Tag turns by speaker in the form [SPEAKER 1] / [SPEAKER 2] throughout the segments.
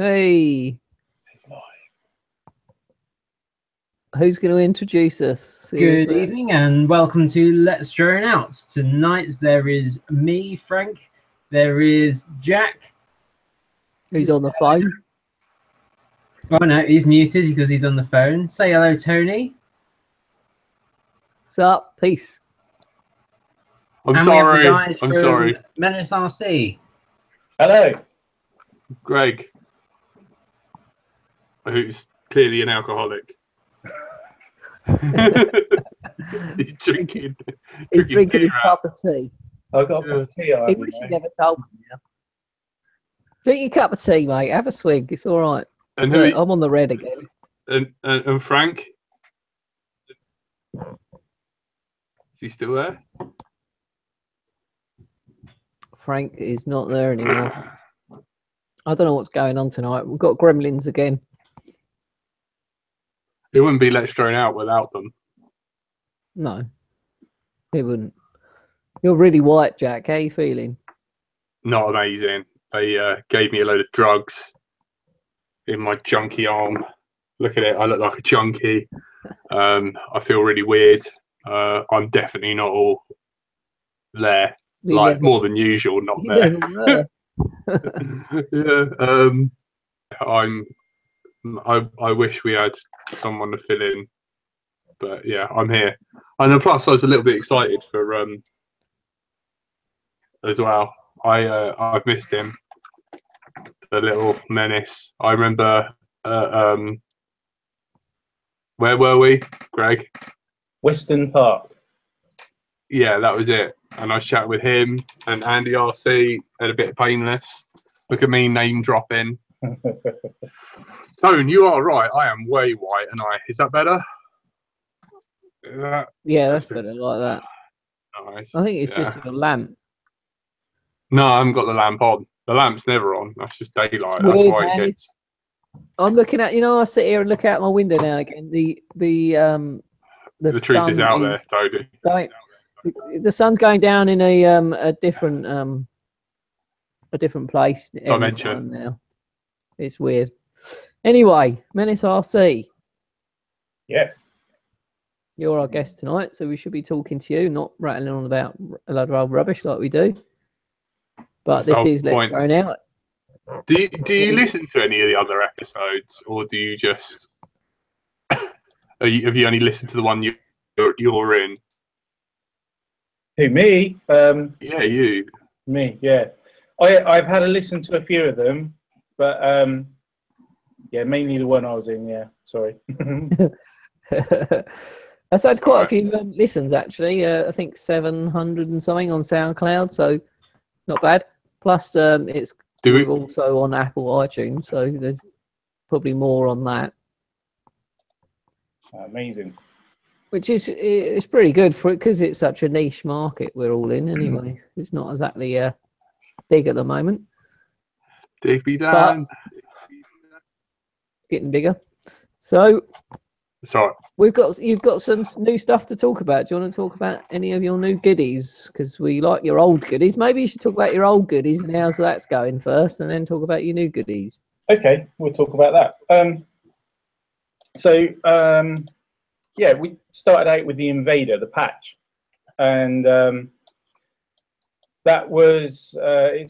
[SPEAKER 1] Hey, who's going to introduce us?
[SPEAKER 2] Good evening and welcome to Let's Drone Out. Tonight there is me, Frank. There is Jack.
[SPEAKER 1] Who's on the phone?
[SPEAKER 2] Oh no, he's muted because he's on the phone. Say hello, Tony.
[SPEAKER 1] What's up? Peace.
[SPEAKER 2] I'm sorry. I'm sorry. MenaceRC.
[SPEAKER 3] Hello.
[SPEAKER 4] Greg, who's clearly an alcoholic. He's drinking
[SPEAKER 1] His cup of tea.
[SPEAKER 3] I've got a cup of tea.
[SPEAKER 1] He wish he never told me now. Drink your cup of tea, mate. Have a swig. It's all right.
[SPEAKER 4] And
[SPEAKER 1] look, I'm on the red again.
[SPEAKER 4] And Frank? Is he still there?
[SPEAKER 1] Frank is not there anymore. I don't know what's going on tonight. We've got gremlins again.
[SPEAKER 4] It wouldn't be Let's Drone Out without them.
[SPEAKER 1] No, it wouldn't. You're really white, Jack. How are you feeling?
[SPEAKER 4] Not amazing. They gave me a load of drugs in my junkie arm. Look at it. I look like a junkie. I feel really weird. I'm definitely not all there. More than usual, not there. Yeah. I wish we had someone to fill in, but yeah, I'm here. And then plus, I was a little bit excited for as well. I've missed him, the little menace. I remember. Where were we, Greg?
[SPEAKER 3] Western Park.
[SPEAKER 4] Yeah, that was it. And I was chatting with him and Andy RC and a bit painless. Look at me name dropping. Tone, you are right. I am way white, and is that better?
[SPEAKER 1] Yeah, that's better like that.
[SPEAKER 4] Nice.
[SPEAKER 1] I think it's just your lamp.
[SPEAKER 4] No, I haven't got the lamp on. The lamp's never on. That's just daylight. That's why it gets.
[SPEAKER 1] I'm looking at, I sit here and look out my window now and again. The
[SPEAKER 4] truth is out there, Tony.
[SPEAKER 1] The sun's going down in a different place
[SPEAKER 4] dimension
[SPEAKER 1] now. It's weird. Anyway, MenaceRC.
[SPEAKER 3] Yes.
[SPEAKER 1] You're our guest tonight, so we should be talking to you, not rattling on about a load of old rubbish like we do. But this is Let's Drone Out.
[SPEAKER 4] Do you listen to any of the other episodes, or do you just have you only listened to the one you're in?
[SPEAKER 3] Who, me?
[SPEAKER 4] Yeah, you.
[SPEAKER 3] Me, yeah. I've had a listen to a few of them, but yeah, mainly the one I was in. Yeah, sorry.
[SPEAKER 1] I've had quite a few listens actually. I think 700 and something on SoundCloud, so not bad. Plus, it's also on Apple iTunes, so there's probably more on that.
[SPEAKER 3] Amazing.
[SPEAKER 1] Which is it's pretty good for it because it's such a niche market we're all in anyway. It's not exactly big at the moment.
[SPEAKER 4] Digby down.
[SPEAKER 1] Getting bigger. So
[SPEAKER 4] sorry.
[SPEAKER 1] You've got some new stuff to talk about. Do you want to talk about any of your new goodies? Because we like your old goodies. Maybe you should talk about your old goodies and how's that's going first, and then talk about your new goodies.
[SPEAKER 3] Okay, we'll talk about that. Yeah, we started out with the Invader, the patch, and that was I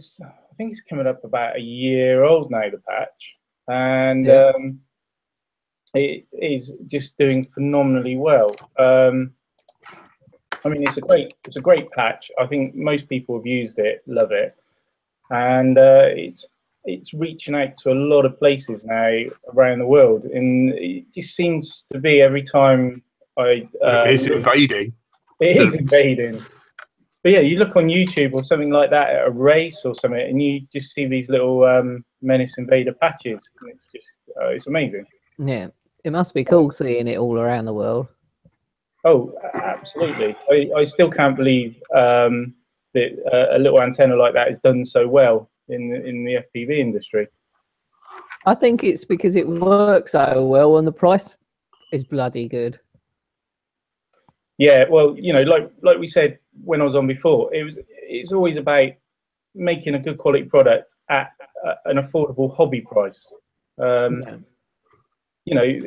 [SPEAKER 3] think it's coming up about a year old now, the patch, and
[SPEAKER 1] yeah.
[SPEAKER 3] It is just doing phenomenally well. I mean, it's a great patch. I think most people have used it, love it, and it's reaching out to a lot of places now around the world, and it just seems to be every time
[SPEAKER 4] it's invading.
[SPEAKER 3] It is invading. But yeah, you look on YouTube or something like that at a race or something, and you just see these little Menace Invader patches, and it's just it's amazing.
[SPEAKER 1] Yeah, it must be cool seeing it all around the world.
[SPEAKER 3] Oh, absolutely. I still can't believe that a little antenna like that is done so well in the FPV industry.
[SPEAKER 1] I think it's because it works so well and the price is bloody good.
[SPEAKER 3] Yeah, well, like we said when I was on before, it's always about making a good quality product at an affordable hobby price. You know,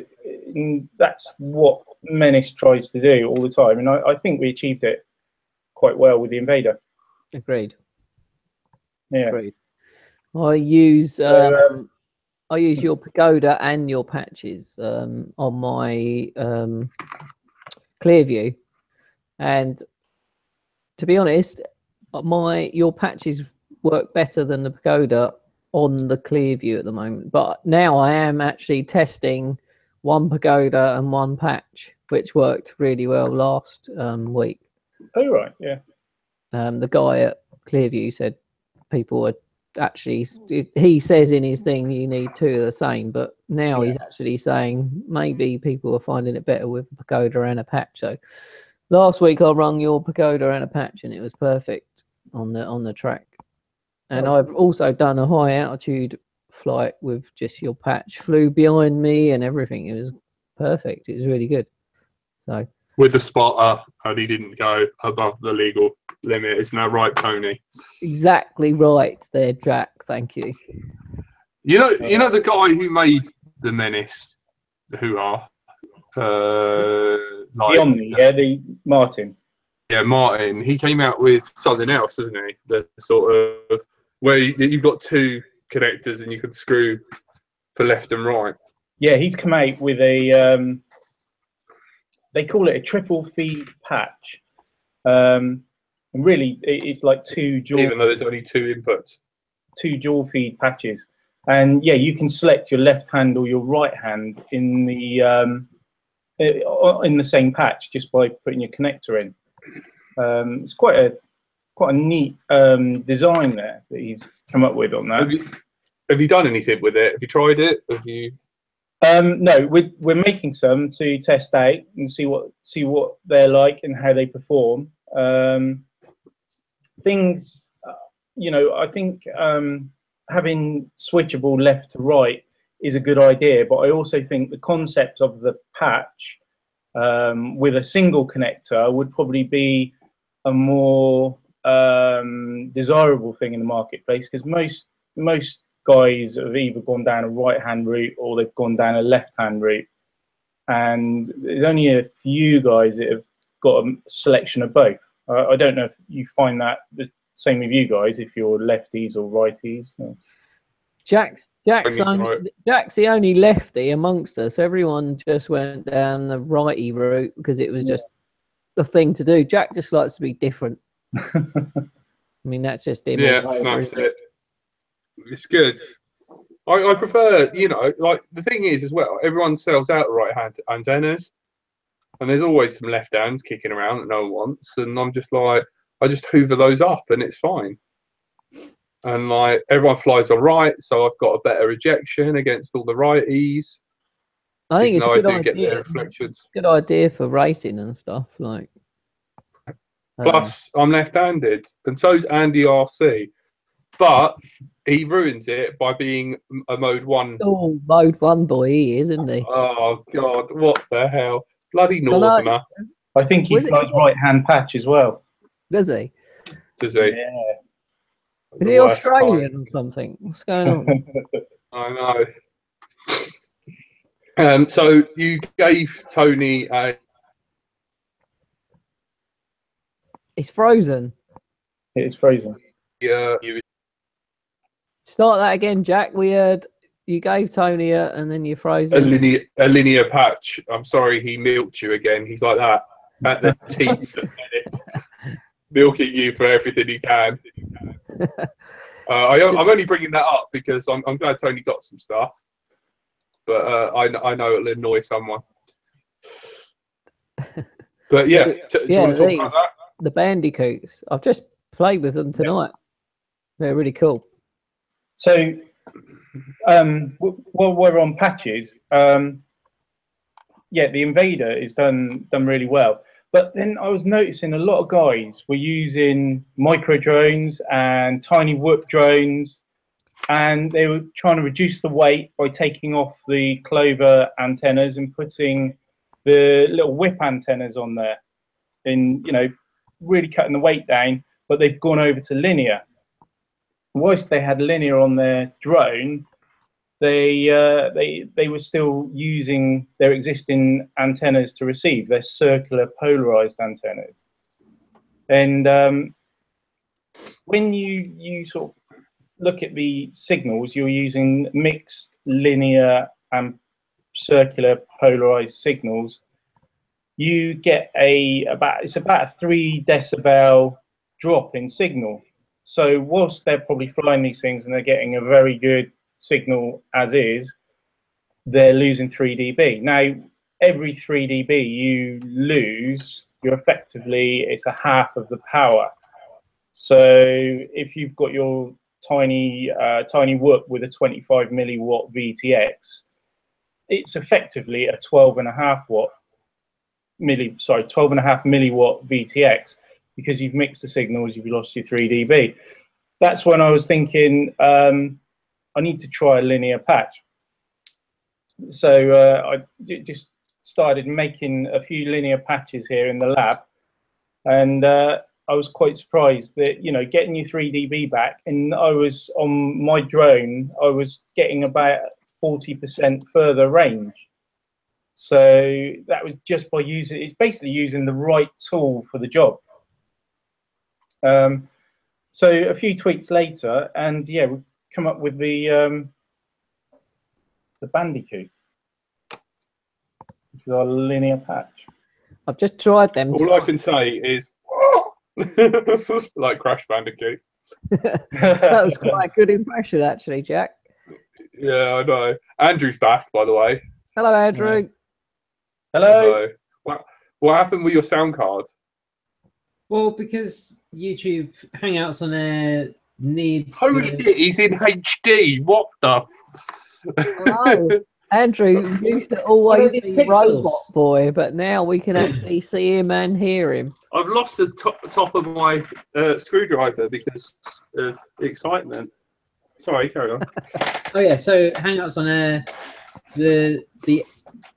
[SPEAKER 3] that's what Menace tries to do all the time, and I think we achieved it quite well with the Invader.
[SPEAKER 1] Agreed.
[SPEAKER 3] Yeah.
[SPEAKER 1] Agreed. I use your pagoda and your patches on my Clearview, and to be honest, your patches work better than the pagoda on the Clearview at the moment. But now I am actually testing one pagoda and one patch, which worked really well last week.
[SPEAKER 3] Oh right, yeah.
[SPEAKER 1] The guy at Clearview said people are actually, he says in his thing you need two of the same, but now he's actually saying maybe people are finding it better with a pagoda and a patch. So last week I rung your pagoda and a patch and it was perfect on the track. And I've also done a high altitude flight with just your patch, flew behind me and everything. It was perfect. It was really good. So
[SPEAKER 4] with the spotter, and he didn't go above the legal limit. Isn't that right, Tony?
[SPEAKER 1] Exactly right there, Jack. Thank you.
[SPEAKER 4] You know the guy who made the Menace, the hoo-ha,
[SPEAKER 3] the Martin.
[SPEAKER 4] Yeah, Martin. He came out with something else, doesn't he? The sort of where you've got two connectors and you can screw for left and right.
[SPEAKER 3] Yeah, he's come out with a. They call it a triple feed patch. And really, it's like two dual.
[SPEAKER 4] Even though there's only two inputs.
[SPEAKER 3] Two dual feed patches, and yeah, you can select your left hand or your right hand in the same patch just by putting your connector in. It's quite a neat design there that he's come up with on that.
[SPEAKER 4] Have you done anything with it? Have you tried it? Have you?
[SPEAKER 3] No, we're making some to test out and see what they're like and how they perform. Things, you know, I think having switchable left to right is a good idea, but I also think the concept of the patch with a single connector would probably be a more desirable thing in the marketplace, because most guys have either gone down a right-hand route or they've gone down a left-hand route, and there's only a few guys that have got a selection of both. I don't know if you find that the same with you guys, if you're lefties or righties.
[SPEAKER 1] Jack's the only lefty amongst us. Everyone just went down the righty route because it was just the thing to do. Jack just likes to be different. I mean, that's just him.
[SPEAKER 4] Yeah, that's it. It's good. I prefer, you know, like the thing is as well, everyone sells out right-hand antennas, and there's always some left hands kicking around that no one wants, and I'm just like, I just hoover those up and it's fine. And like everyone flies on right, so I've got a better ejection against all the righties.
[SPEAKER 1] I think it's a good idea.
[SPEAKER 4] Get their reflections.
[SPEAKER 1] Good idea for racing and stuff. Like,
[SPEAKER 4] plus, I'm left-handed, and so's Andy RC, but he ruins it by being a mode 1.
[SPEAKER 1] Oh, mode 1 boy, he is, isn't he?
[SPEAKER 4] Oh God, what the hell, bloody northerner!
[SPEAKER 3] I think he flies right-hand patch as well.
[SPEAKER 1] Does he?
[SPEAKER 4] Does he?
[SPEAKER 3] Yeah.
[SPEAKER 1] Is he Australian or something? What's going on?
[SPEAKER 4] I know. So you gave Tony a.
[SPEAKER 1] It's frozen.
[SPEAKER 3] It's frozen.
[SPEAKER 4] Yeah.
[SPEAKER 1] Start that again, Jack. We heard you gave Tony and then you froze
[SPEAKER 4] a linear patch. I'm sorry, he milked you again. He's like that at the teeth. Milking you for everything he can. I'm only bringing that up because I'm glad Tony got some stuff, but I know it'll annoy someone. But yeah, do you want to talk about that?
[SPEAKER 1] The Bandicoots. I've just played with them tonight. Yeah. They're really cool.
[SPEAKER 3] So, while we're on patches, yeah, the Invader is done really well. But then I was noticing a lot of guys were using micro drones and tiny whoop drones, and they were trying to reduce the weight by taking off the clover antennas and putting the little whip antennas on there, and, you know, really cutting the weight down. But they've gone over to linear. Whilst they had linear on their drone, they were still using their existing antennas to receive. They're circular polarized antennas, and when you sort of look at the signals, you're using mixed linear and circular polarized signals. You get it's about a 3 decibel drop in signal. So whilst they're probably flying these things and they're getting a very good signal as is, they're losing 3 dB. Now, every 3 dB you lose, it's a half of the power. So if you've got your tiny whoop with a 25 milliwatt VTX, it's effectively a 12.5 milliwatt VTX, because you've mixed the signals, you've lost your 3 dB. That's when I was thinking, I need to try a linear patch. So I just started making a few linear patches here in the lab, and I was quite surprised that, you know, getting your 3 dB back, and I was on my drone, I was getting about 40% further range. So that was just by it's basically using the right tool for the job. So a few tweaks later, and yeah, we've come up with the Bandicoot, which is our linear patch.
[SPEAKER 1] I've just tried them.
[SPEAKER 4] All I can say is like Crash Bandicoot.
[SPEAKER 1] That was quite a good impression, actually, Jack.
[SPEAKER 4] Yeah, I know. Andrew's back, by the way.
[SPEAKER 1] Hello, Andrew.
[SPEAKER 3] Hello.
[SPEAKER 4] What happened with your sound card?
[SPEAKER 2] Well, because YouTube Hangouts on Air needs.
[SPEAKER 4] Holy shit, he's in HD. What the?
[SPEAKER 1] Hello. Andrew used to always be Robot Boy, but now we can actually see him and hear him.
[SPEAKER 4] I've lost the top of my screwdriver because of excitement. Sorry, carry on.
[SPEAKER 2] Oh yeah, so Hangouts on Air, the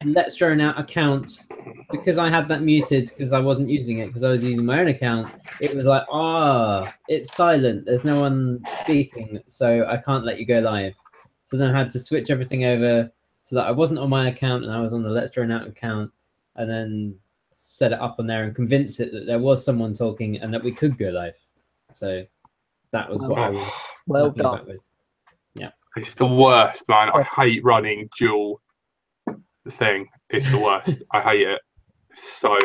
[SPEAKER 2] Let's Drone Out account, because I had that muted because I wasn't using it, because I was using my own account, it was like, it's silent, there's no one speaking, so I can't let you go live. So then I had to switch everything over so that I wasn't on my account and I was on the Let's Drone Out account, and then set it up on there and convince it that there was someone talking and that we could go live. So that was what I was
[SPEAKER 1] well done
[SPEAKER 2] with. Yeah,
[SPEAKER 4] it's the worst, man. I hate running dual thing. It's the worst. I hate it. So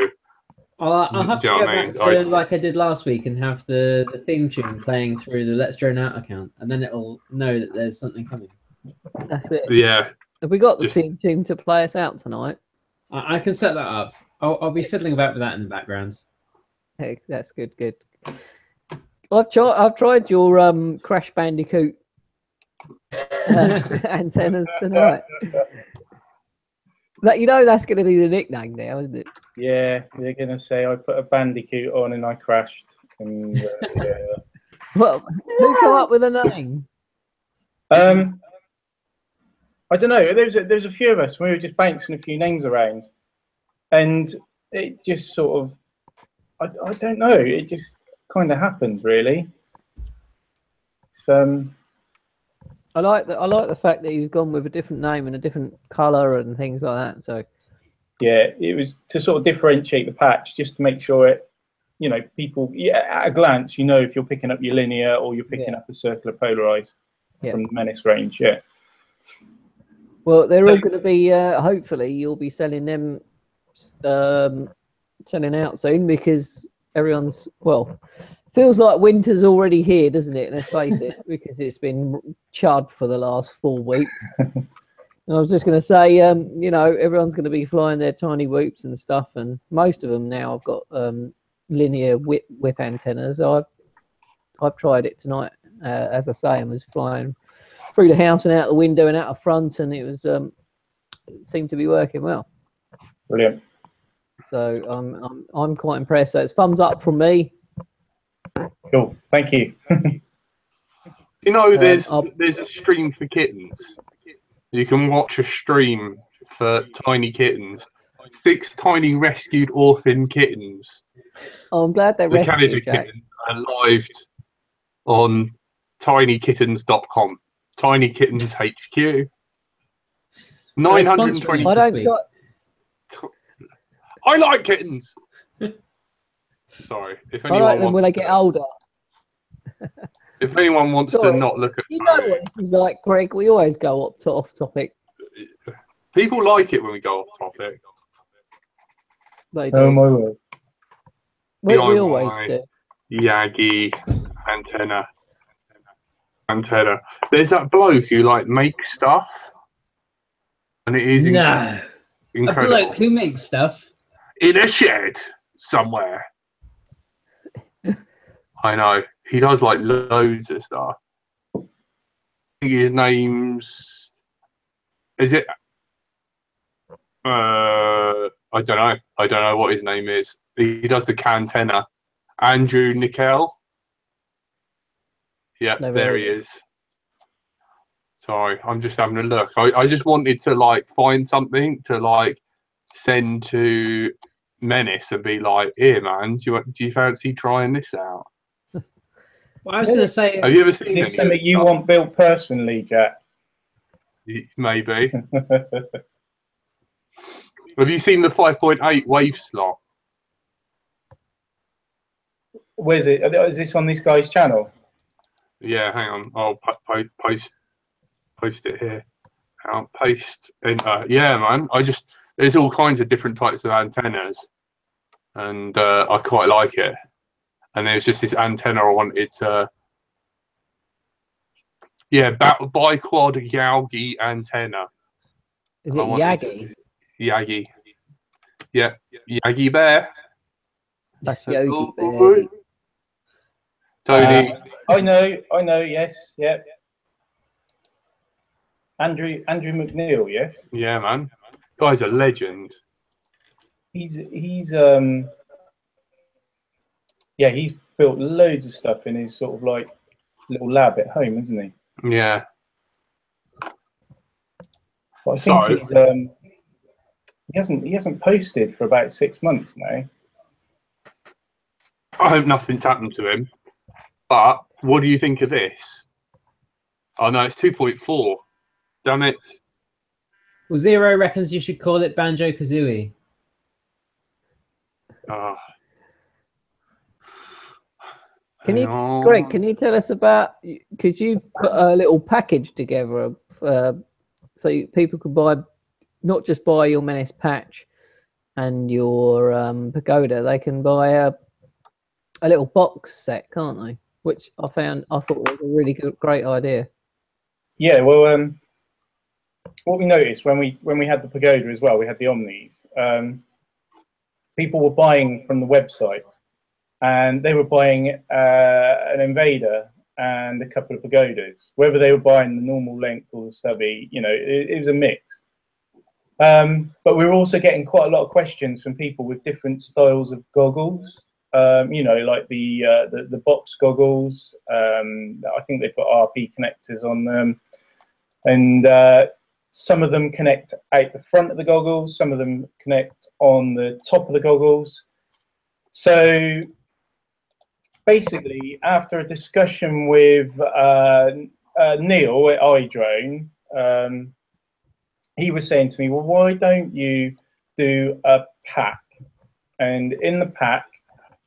[SPEAKER 2] I'll have to go back to like I did last week and have the theme tune playing through the Let's Drone Out account, and then it'll know that there's something coming.
[SPEAKER 1] That's it.
[SPEAKER 4] Yeah.
[SPEAKER 1] Have we got the theme tune to play us out tonight?
[SPEAKER 2] I can set that up. I'll be fiddling about with that in the background.
[SPEAKER 1] Hey, that's good. I've tried your Crash Bandicoot antennas tonight. That's going to be the nickname now, isn't it?
[SPEAKER 3] Yeah, they're going to say I put a Bandicoot on and I crashed. And, yeah.
[SPEAKER 1] Well, who come up with a name?
[SPEAKER 3] I don't know. There's a few of us. We were just bouncing a few names around, and it just sort of, I don't know. It just kind of happened, really. So
[SPEAKER 1] I like the fact that you've gone with a different name and a different colour and things like that. So
[SPEAKER 3] yeah, it was to sort of differentiate the patch, just to make sure it, you know, people, at a glance, you know, if you're picking up your linear or you're picking up a circular polarized from the Menace range. Yeah.
[SPEAKER 1] Well, they're all going to be. Hopefully, you'll be selling them, selling out soon, because everyone's feels like winter's already here, doesn't it? Let's face it, because it's been chud for the last 4 weeks. And I was just going to say, you know, everyone's going to be flying their tiny whoops and stuff, and most of them now have got linear whip antennas. I've tried it tonight, as I say, and was flying through the house and out the window and out the front, and it was it seemed to be working well.
[SPEAKER 3] Brilliant.
[SPEAKER 1] So I'm quite impressed. So it's thumbs up from me.
[SPEAKER 3] Cool. Thank you.
[SPEAKER 4] You know, there's a stream for kittens. You can watch a stream for tiny kittens. 6 tiny rescued orphan kittens.
[SPEAKER 1] Oh, I'm glad they're
[SPEAKER 4] the
[SPEAKER 1] rescued,
[SPEAKER 4] Canada
[SPEAKER 1] Jack.
[SPEAKER 4] kitten are live on tinykittens.com. Tiny Kittens HQ. 920.
[SPEAKER 1] I don't.
[SPEAKER 4] I like kittens. Sorry, if
[SPEAKER 1] I
[SPEAKER 4] anyone
[SPEAKER 1] like them when
[SPEAKER 4] wants
[SPEAKER 1] they get
[SPEAKER 4] to,
[SPEAKER 1] older.
[SPEAKER 4] if anyone wants to
[SPEAKER 1] Sorry.
[SPEAKER 4] not look at,
[SPEAKER 1] You know what this is like, Greg. We always go off topic.
[SPEAKER 4] people like it when we go off topic.
[SPEAKER 1] They do.
[SPEAKER 3] Oh my word.
[SPEAKER 1] We
[SPEAKER 4] DIY,
[SPEAKER 1] always do.
[SPEAKER 4] Yagi, antenna. There's that bloke who like makes stuff, and it is
[SPEAKER 2] No.
[SPEAKER 4] incredible.
[SPEAKER 2] A bloke who makes stuff.
[SPEAKER 4] In a shed somewhere. I know. He does like loads of stuff. I think his name's... Is it... I don't know. I don't know what his name is. He does the cantenna. Andrew Mcneil. Yeah,
[SPEAKER 1] Never
[SPEAKER 4] there
[SPEAKER 1] heard
[SPEAKER 4] he
[SPEAKER 1] of
[SPEAKER 4] is. Sorry, I'm just having a look. I just wanted to like find something to like send to Menace and be like, here man, do you fancy trying this out?
[SPEAKER 2] Well, I was going to say,
[SPEAKER 4] Have you ever seen
[SPEAKER 3] Is
[SPEAKER 4] any
[SPEAKER 3] this
[SPEAKER 4] of
[SPEAKER 3] something
[SPEAKER 4] this
[SPEAKER 3] you
[SPEAKER 4] stuff?
[SPEAKER 3] want built personally, Jack?
[SPEAKER 4] Maybe. Have you seen the 5.8 wave slot?
[SPEAKER 3] Where's it? Is this on this guy's channel?
[SPEAKER 4] Yeah, hang on. I'll post it here. I'll paste enter. Yeah, man. There's all kinds of different types of antennas, and I quite like it. And there's just this antenna I wanted to. Yeah, biquad Yagi antenna.
[SPEAKER 1] Is it Yagi?
[SPEAKER 4] Yagi. Yeah, Yagi Bear.
[SPEAKER 1] That's Yogi Bear.
[SPEAKER 4] Tony.
[SPEAKER 3] I know. Yes, yep. Andrew Mcneil. Yes.
[SPEAKER 4] Yeah, man. Guy's a legend.
[SPEAKER 3] He's built loads of stuff in his sort of like little lab at home, isn't he?
[SPEAKER 4] Yeah.
[SPEAKER 3] But I think he hasn't posted for about 6 months now.
[SPEAKER 4] I hope nothing's happened to him. But what do you think of this? Oh no, it's 2.4. Damn it.
[SPEAKER 2] well, Zero reckons you should call it Banjo Kazooie.
[SPEAKER 1] Greg, can you tell us about, because you put a little package together so people could buy, not just buy your Menace patch and your pagoda, they can buy a little box set, can't they? Which I thought was a really great idea.
[SPEAKER 3] Yeah, well, what we noticed when we had the pagoda as well, we had the Omnis. People were buying from the website, and they were buying an invader and a couple of pagodas. Whether they were buying the normal length or the stubby, you know, it was a mix. But we were also getting quite a lot of questions from people with different styles of goggles. You know, like the box goggles. I think they've got RP connectors on them, and some of them connect out the front of the goggles. Some of them connect on the top of the goggles. So basically, after a discussion with Neil at iDrone, he was saying to me, well, why don't you do a pack? And in the pack,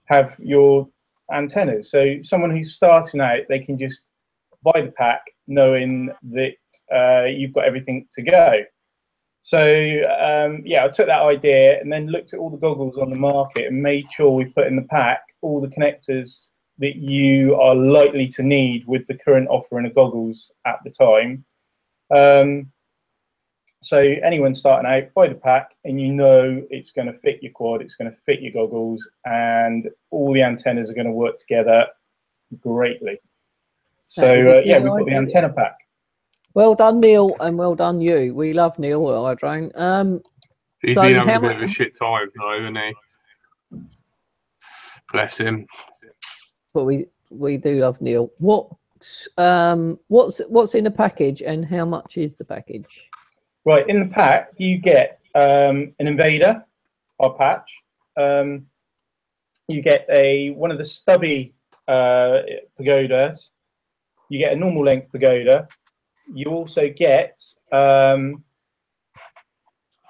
[SPEAKER 3] have your antennas. So someone who's starting out, they can just buy the pack knowing that you've got everything to go. So yeah, I took that idea and then looked at all the goggles on the market and made sure we put in the pack all the connectors that you are likely to need with the current offering of goggles at the time. So anyone starting out, buy the pack and you know it's going to fit your quad, it's going to fit your goggles, and all the antennas are going to work together greatly. So yeah, we've got the antenna pack.
[SPEAKER 1] Well done, Neil, and well done you. We love Neil at iDrone.
[SPEAKER 4] He's been having a bit of a shit time though, hasn't he? Bless him.
[SPEAKER 1] But we do love Neil. What's in the package and how much is the package?
[SPEAKER 3] Right, in the pack you get an invader, our patch. You get one of the stubby pagodas. You get a normal length pagoda. You also get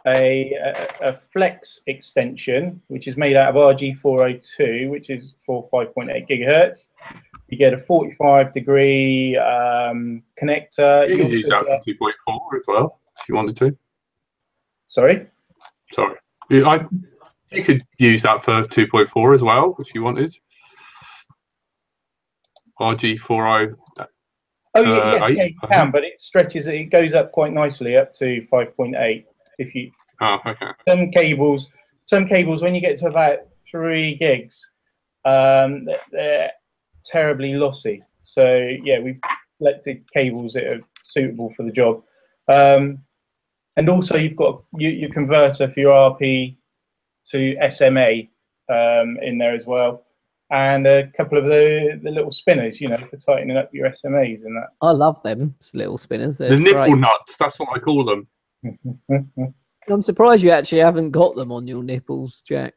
[SPEAKER 3] a flex extension, which is made out of RG402, which is for 5.8 gigahertz. You get a 45-degree connector.
[SPEAKER 4] You can use that for 2.4 as well, if you wanted to.
[SPEAKER 3] Sorry?
[SPEAKER 4] Sorry. You could use that for 2.4 as well, if you wanted. RG40.
[SPEAKER 3] Oh, yeah, you can, but it stretches, it goes up quite nicely up to 5.8. If you,
[SPEAKER 4] okay.
[SPEAKER 3] Some cables, when you get to about 3 gigs, they're terribly lossy. So yeah, we've selected cables that are suitable for the job. And also you've got your converter for your RP to SMA in there as well. And a couple of the little spinners, you know, for tightening up your SMAs and that.
[SPEAKER 1] I love them little spinners. They're
[SPEAKER 4] the nipple
[SPEAKER 1] great.
[SPEAKER 4] nuts, that's what I call them.
[SPEAKER 1] I'm surprised you actually haven't got them on your nipples, Jack.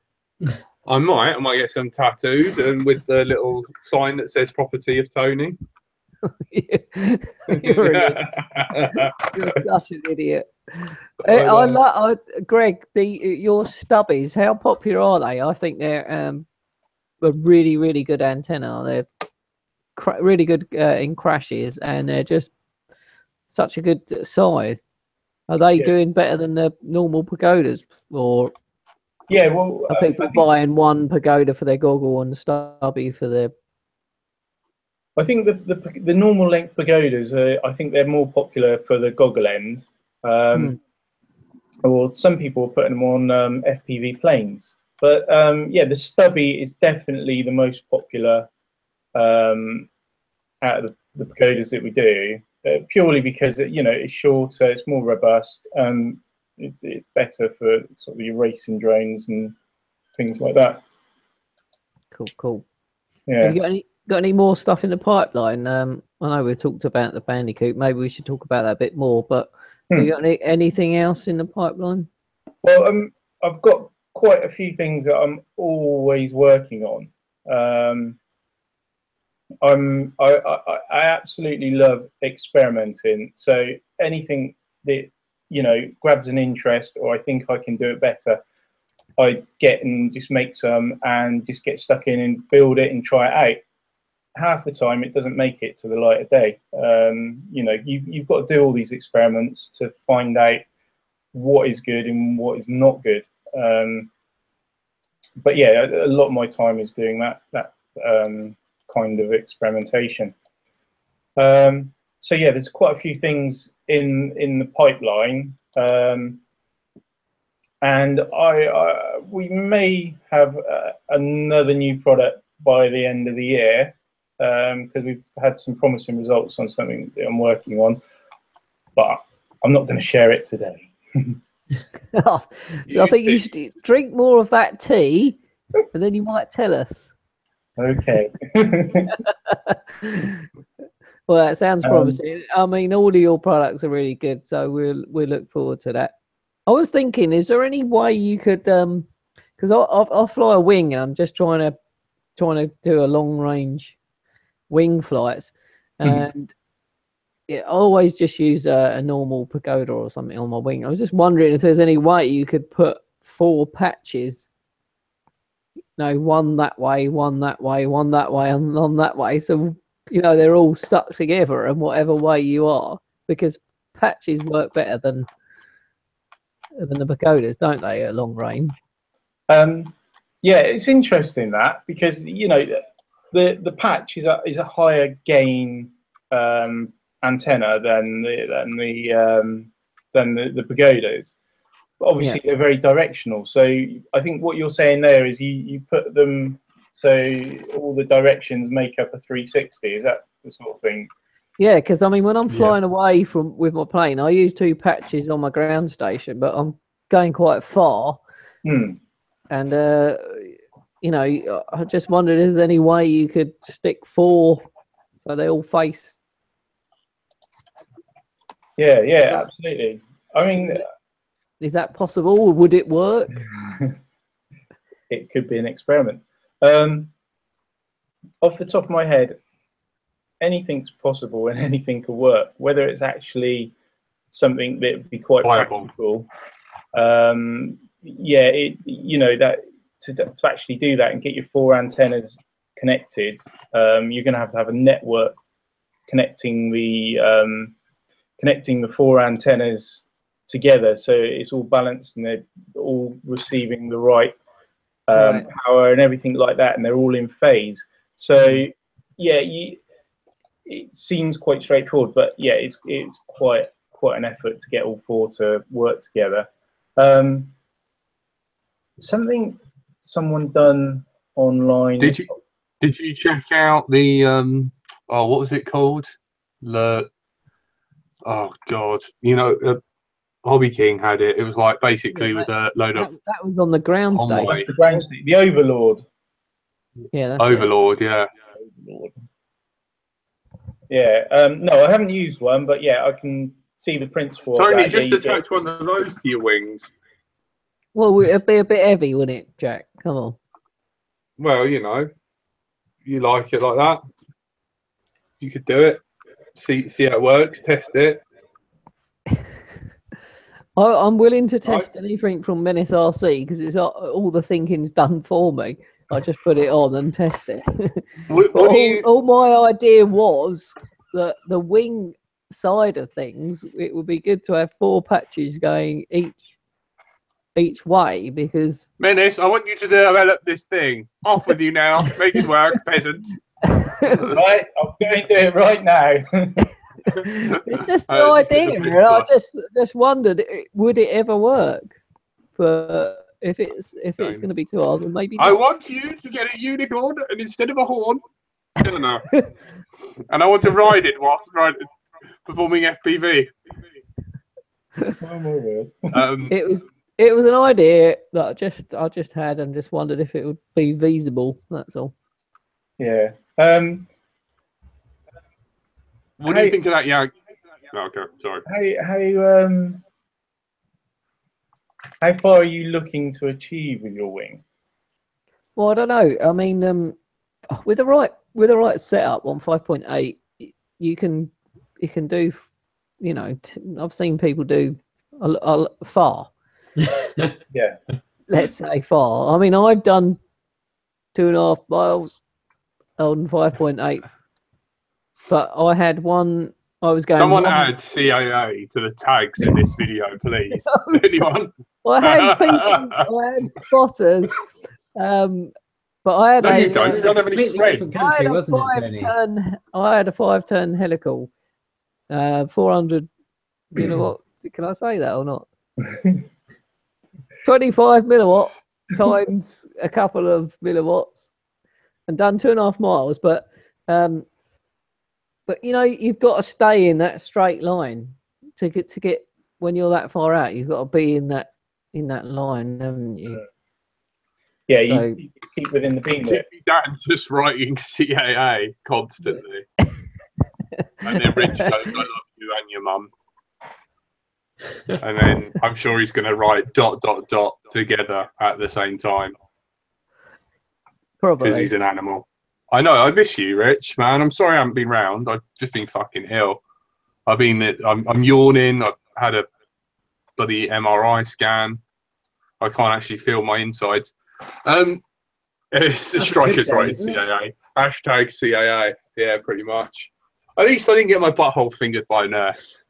[SPEAKER 4] I might get some tattooed and with the little sign that says "Property of Tony."
[SPEAKER 1] You're such an idiot. Greg, your stubbies. How popular are they? I think they're a really, really good antenna. They're really good in crashes, and they're just such a good size. Are they doing better than the normal pagodas, or
[SPEAKER 3] well,
[SPEAKER 1] are people buying one pagoda for their goggle and stubby for their?
[SPEAKER 3] I think the normal length pagodas, I think they're more popular for the goggle end. Or some people are putting them on FPV planes. But yeah, the stubby is definitely the most popular out of the pagodas that we do, purely because it's shorter, it's more robust, it's better for sort of your racing drones and things like that.
[SPEAKER 1] Cool.
[SPEAKER 3] Yeah.
[SPEAKER 1] Have you got any more stuff in the pipeline? I know we talked about the Bandicoot. Maybe we should talk about that a bit more. But have you got anything else in the pipeline?
[SPEAKER 3] Well, I've got quite a few things that I'm always working on. I absolutely love experimenting. So anything that grabs an interest, or I think I can do it better, I get and just make some and just get stuck in and build it and try it out. Half the time it doesn't make it to the light of day. You've got to do all these experiments to find out what is good and what is not good. But yeah, a lot of my time is doing that kind of experimentation. So yeah, there's quite a few things in the pipeline, and we may have another new product by the end of the year, because we've had some promising results on something that I'm working on, but I'm not going to share it today.
[SPEAKER 1] I think you should drink more of that tea, and then you might tell us.
[SPEAKER 3] Okay.
[SPEAKER 1] Well, that sounds promising. I mean, all of your products are really good, so we'll look forward to that. I was thinking, is there any way you could, because I'll fly a wing, and I'm just trying to do a long range wing flights, and I always just use a normal pagoda or something on my wing. I was just wondering if there's any way you could put 4 patches. No, one that way, one that way, one that way, and one that way. So they're all stuck together in whatever way you are, because patches work better than the pagodas, don't they, at long range?
[SPEAKER 3] Yeah, it's interesting that, because the patch is a higher gain antenna than the pagodas. But obviously they're very directional. So I think what you're saying there is you put them so all the directions make up a 360. Is that the sort of thing?
[SPEAKER 1] Yeah, because I mean, when I'm flying away with my plane, I use 2 patches on my ground station, but I'm going quite far. And I just wondered, is there any way you could stick 4 so they all face?
[SPEAKER 3] Yeah, absolutely. I mean,
[SPEAKER 1] is that possible? Would it work?
[SPEAKER 3] It could be an experiment. Off the top of my head, anything's possible and anything could work. Whether it's actually something that would be quite practical, Yeah, that to actually do that and get your 4 antennas connected, you're going to have a network connecting the 4 antennas together, so it's all balanced and they're all receiving the right power and everything like that, and they're all in phase. So yeah, it seems quite straightforward, but yeah, it's quite an effort to get all 4 to work together. Something someone done online.
[SPEAKER 4] Did you check out the what was it called? Oh God, Hobby King had it. It was like basically with a load of.
[SPEAKER 1] That was on the ground station.
[SPEAKER 3] That's the ground station. The Overlord.
[SPEAKER 1] Yeah, that's
[SPEAKER 4] Overlord. Yeah.
[SPEAKER 3] Overlord. Yeah. No, I haven't used one, but yeah, I can see the principle.
[SPEAKER 4] Tony, just attach one of those to your wings.
[SPEAKER 1] Well, it'd be a bit heavy, wouldn't it, Jack? Come on.
[SPEAKER 4] Well, you like it like that. You could do it. See how it works. Test it.
[SPEAKER 1] I'm willing to test anything from MenaceRC because it's all the thinking's done for me. I just put it on and test it. All my idea was that the wing side of things, it would be good to have 4 patches going each way, because
[SPEAKER 4] Menace, I want you to develop this thing. Off with you now. Make it work, peasant.
[SPEAKER 3] Right, I'm going to do it right now.
[SPEAKER 1] It's just an idea. I just wondered, would it ever work? But if it's going to be too hard, then maybe not.
[SPEAKER 4] I want you to get a unicorn, and instead of a horn, I don't know. And I want to ride it whilst performing FPV.
[SPEAKER 1] It was an idea that I just had and just wondered if it would be feasible. That's all.
[SPEAKER 3] Yeah.
[SPEAKER 4] What do you think of that, Yang? Oh, okay, sorry.
[SPEAKER 3] How far are you looking to achieve with your wing?
[SPEAKER 1] Well, I don't know. I mean, with the right setup on 5.8, you can do. I've seen people do a far.
[SPEAKER 3] Yeah.
[SPEAKER 1] Let's say far. I mean, I've done 2.5 miles on 5.8, but I had one. I was going.
[SPEAKER 4] Someone add CAA to the tags in this video, please. Anyone?
[SPEAKER 1] I had people. I had spotters. But I had
[SPEAKER 4] you don't have any friends.
[SPEAKER 2] I
[SPEAKER 1] had a 5-turn helical, 400. You know what? Can I say that or not? 25 milliwatt times a couple of milliwatts, and done 2.5 miles. But you've got to stay in that straight line to get when you're that far out. You've got to be in that line, haven't you?
[SPEAKER 3] Yeah, you keep within the beam.
[SPEAKER 4] Dan's just writing CAA constantly, and then Rich goes, "I love you and your mum." And then I'm sure he's going to write ... together at the same time.
[SPEAKER 1] Probably.
[SPEAKER 4] Because he's an animal. I know, I miss you, Rich, man. I'm sorry I haven't been round. I've just been fucking ill. I'm yawning. I've had a bloody MRI scan. I can't actually feel my insides. It's the strikers writing CAA. Hashtag CAA. Yeah, pretty much. At least I didn't get my butthole fingered by a nurse.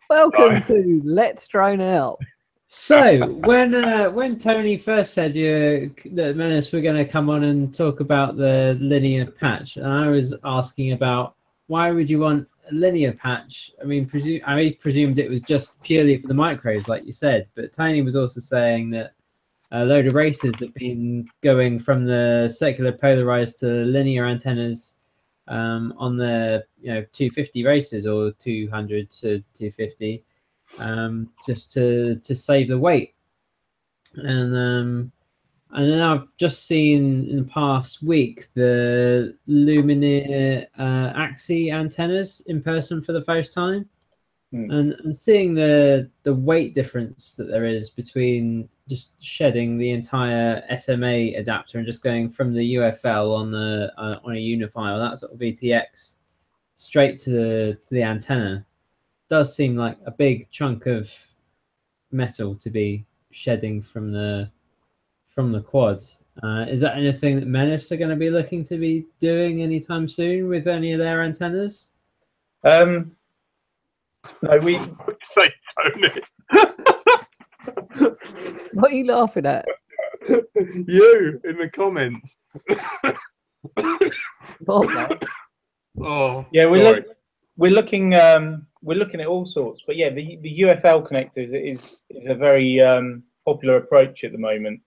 [SPEAKER 1] Welcome to Let's Drone Out.
[SPEAKER 2] So when Tony first said that Menace were going to come on and talk about the linear patch, and I was asking about why would you want a linear patch? I mean, I presumed it was just purely for the micros, like you said, but Tony was also saying that a load of racers have been going from the circular polarized to linear antennas on the 250 races or 200 to 250 just to save the weight. And then I've just seen in the past week the McNeil antennas in person for the first time. And seeing the weight difference that there is between just shedding the entire SMA adapter and just going from the UFL on a unifile, that sort of VTX, straight to the antenna, does seem like a big chunk of metal to be shedding from the quad. Is that anything that Menace are going to be looking to be doing anytime soon with any of their antennas?
[SPEAKER 3] No, we
[SPEAKER 4] say Tony.
[SPEAKER 1] What are you laughing at?
[SPEAKER 4] You in the comments.
[SPEAKER 1] Bob, mate.
[SPEAKER 4] Oh
[SPEAKER 3] yeah,
[SPEAKER 4] sorry.
[SPEAKER 3] we're looking at all sorts, but yeah, the UFL connectors is a very popular approach at the moment.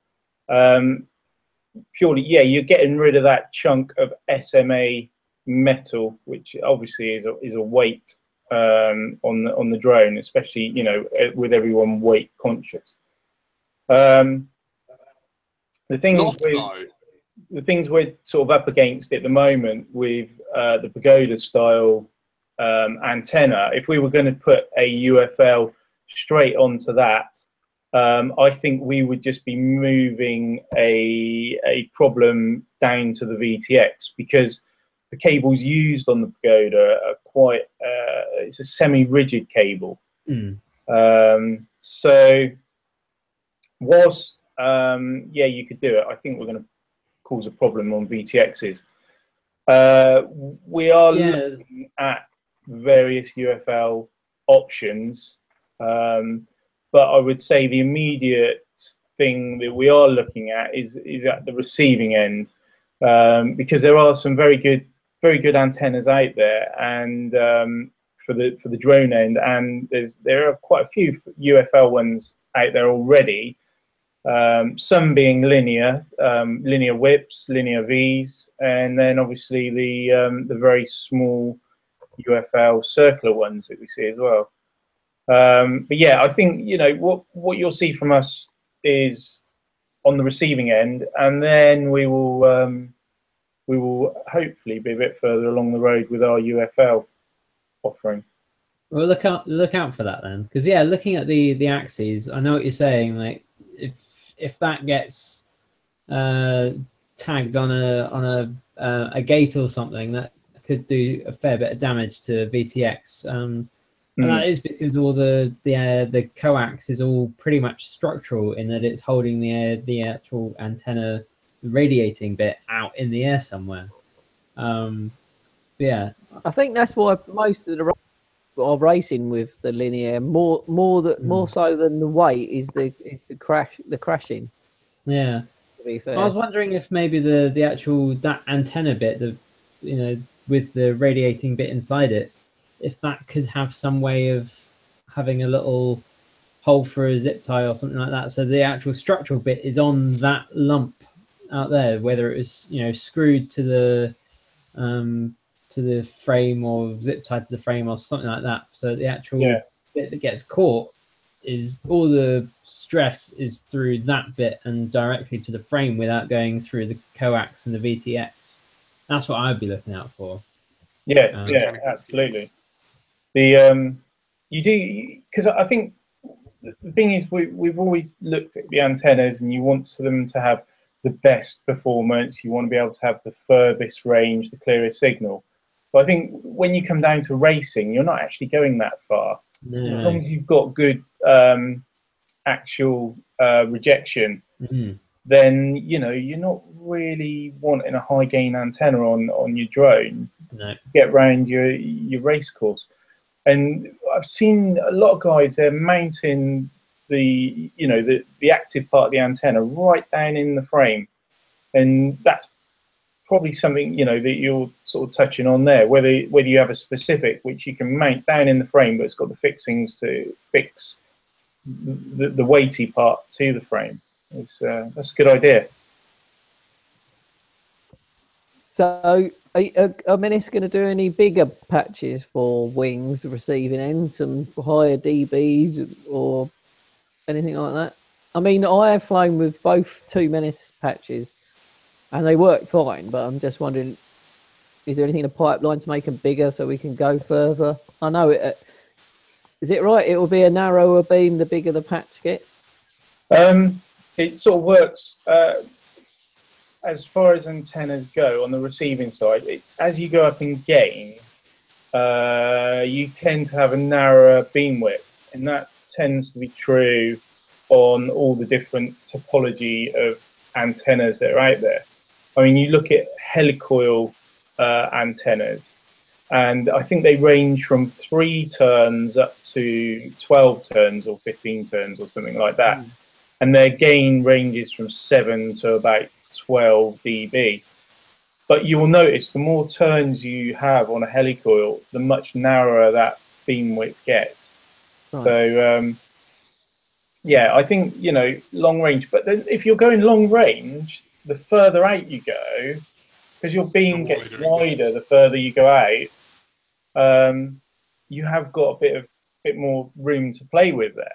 [SPEAKER 3] Purely, yeah, you're getting rid of that chunk of SMA metal, which obviously is a weight on the drone, especially, you know, with everyone weight conscious. The things we're sort of up against at the moment with the pagoda style antenna, if we were going to put a UFL straight onto that, I think we would just be moving a problem down to the VTX, because the cables used on the pagoda are quite it's a semi-rigid cable. So whilst yeah, you could do it, I think we're going to cause a problem on VTXs. We are looking at various UFL options, but I would say the immediate thing that we are looking at is at the receiving end, because there are some very good antennas out there, and for the drone end, and there are quite a few UFL ones out there already. Some being linear whips, linear Vs, and then obviously the very small UFL circular ones that we see as well. But yeah, I think, you know, what you'll see from us is on the receiving end, and then we will hopefully be a bit further along the road with our UFL offering.
[SPEAKER 2] Well, look out for that then, because yeah, looking at the axes, I know what you're saying. Like if that gets tagged on a gate or something, that could do a fair bit of damage to VTX. And that is because all the coax is all pretty much structural, in that it's holding the actual antenna radiating bit out in the air somewhere. Yeah,
[SPEAKER 1] I think that's why most of the are racing with the linear more so than the weight is the crashing.
[SPEAKER 2] Yeah.
[SPEAKER 1] To be fair.
[SPEAKER 2] I was wondering if maybe the actual that antenna bit, you know, with the radiating bit inside it, if that could have some way of having a little hole for a zip tie or something like that, so the actual structural bit is on that lump out there, whether it was, you know, screwed to the frame or zip tied to the frame or something like that, so the actual bit that gets caught is all the stress is through that bit and directly to the frame without going through the coax and the VTX. That's what I'd be looking out for.
[SPEAKER 3] Yeah, yeah, absolutely. The you do, because I think the thing is we've always looked at the antennas, and you want them to have the best performance. You want to be able to have the furthest range, the clearest signal. But I think when you come down to racing, you're not actually going that far.
[SPEAKER 2] No.
[SPEAKER 3] As long as you've got good actual rejection, then, you know, you're not really wanting a high gain antenna on your drone to get around your race course. And I've seen a lot of guys, they're mounting the active part of the antenna right down in the frame, and that's probably something, you know, that you're sort of touching on there, whether you have a specific which you can mount down in the frame, but it's got the fixings to fix the weighty part to the frame. That's a good idea.
[SPEAKER 1] So are Menace going to do any bigger patches for wings, receiving ends, some higher dBs or anything like that? I mean, I have flown with both two Menace patches and they work fine, but I'm just wondering, is there anything in the pipeline to make them bigger so we can go further? I know it. Is it right? It will be a narrower beam the bigger the patch gets?
[SPEAKER 3] It sort of works as far as antennas go on the receiving side. As you go up in gain, you tend to have a narrower beam width, and that tends to be true on all the different topology of antennas that are out there. I mean, you look at helicoil antennas, and I think they range from 3 turns up to 12 turns or 15 turns or something like that. And their gain ranges from 7 to about 12 dB. But you will notice the more turns you have on a helicoil, the much narrower that beam width gets. Right. So, yeah, I think, you know, long range. But then if you're going long range, the further out you go, because your beam gets wider the further you go out, you have got a bit more room to play with there.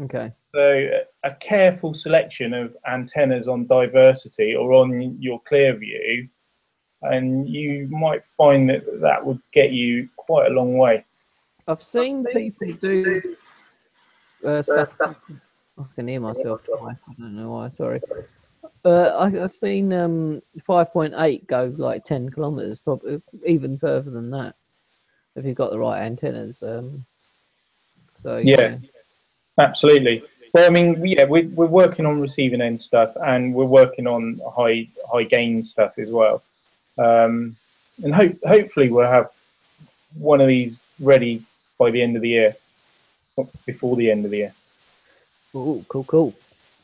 [SPEAKER 1] Okay.
[SPEAKER 3] So a careful selection of antennas on diversity or on your clear view, and you might find that that would get you quite a long way.
[SPEAKER 1] I've seen people do stuff. I can hear myself twice. I don't know why. Sorry. I've seen 5.8 go like 10 kilometers, probably even further than that, if you've got the right antennas. So
[SPEAKER 3] yeah, absolutely. Well, I mean, yeah, we're working on receiving end stuff, and we're working on high gain stuff as well. And hopefully we'll have one of these ready by the end of the year, before the end of the year.
[SPEAKER 1] Oh, cool.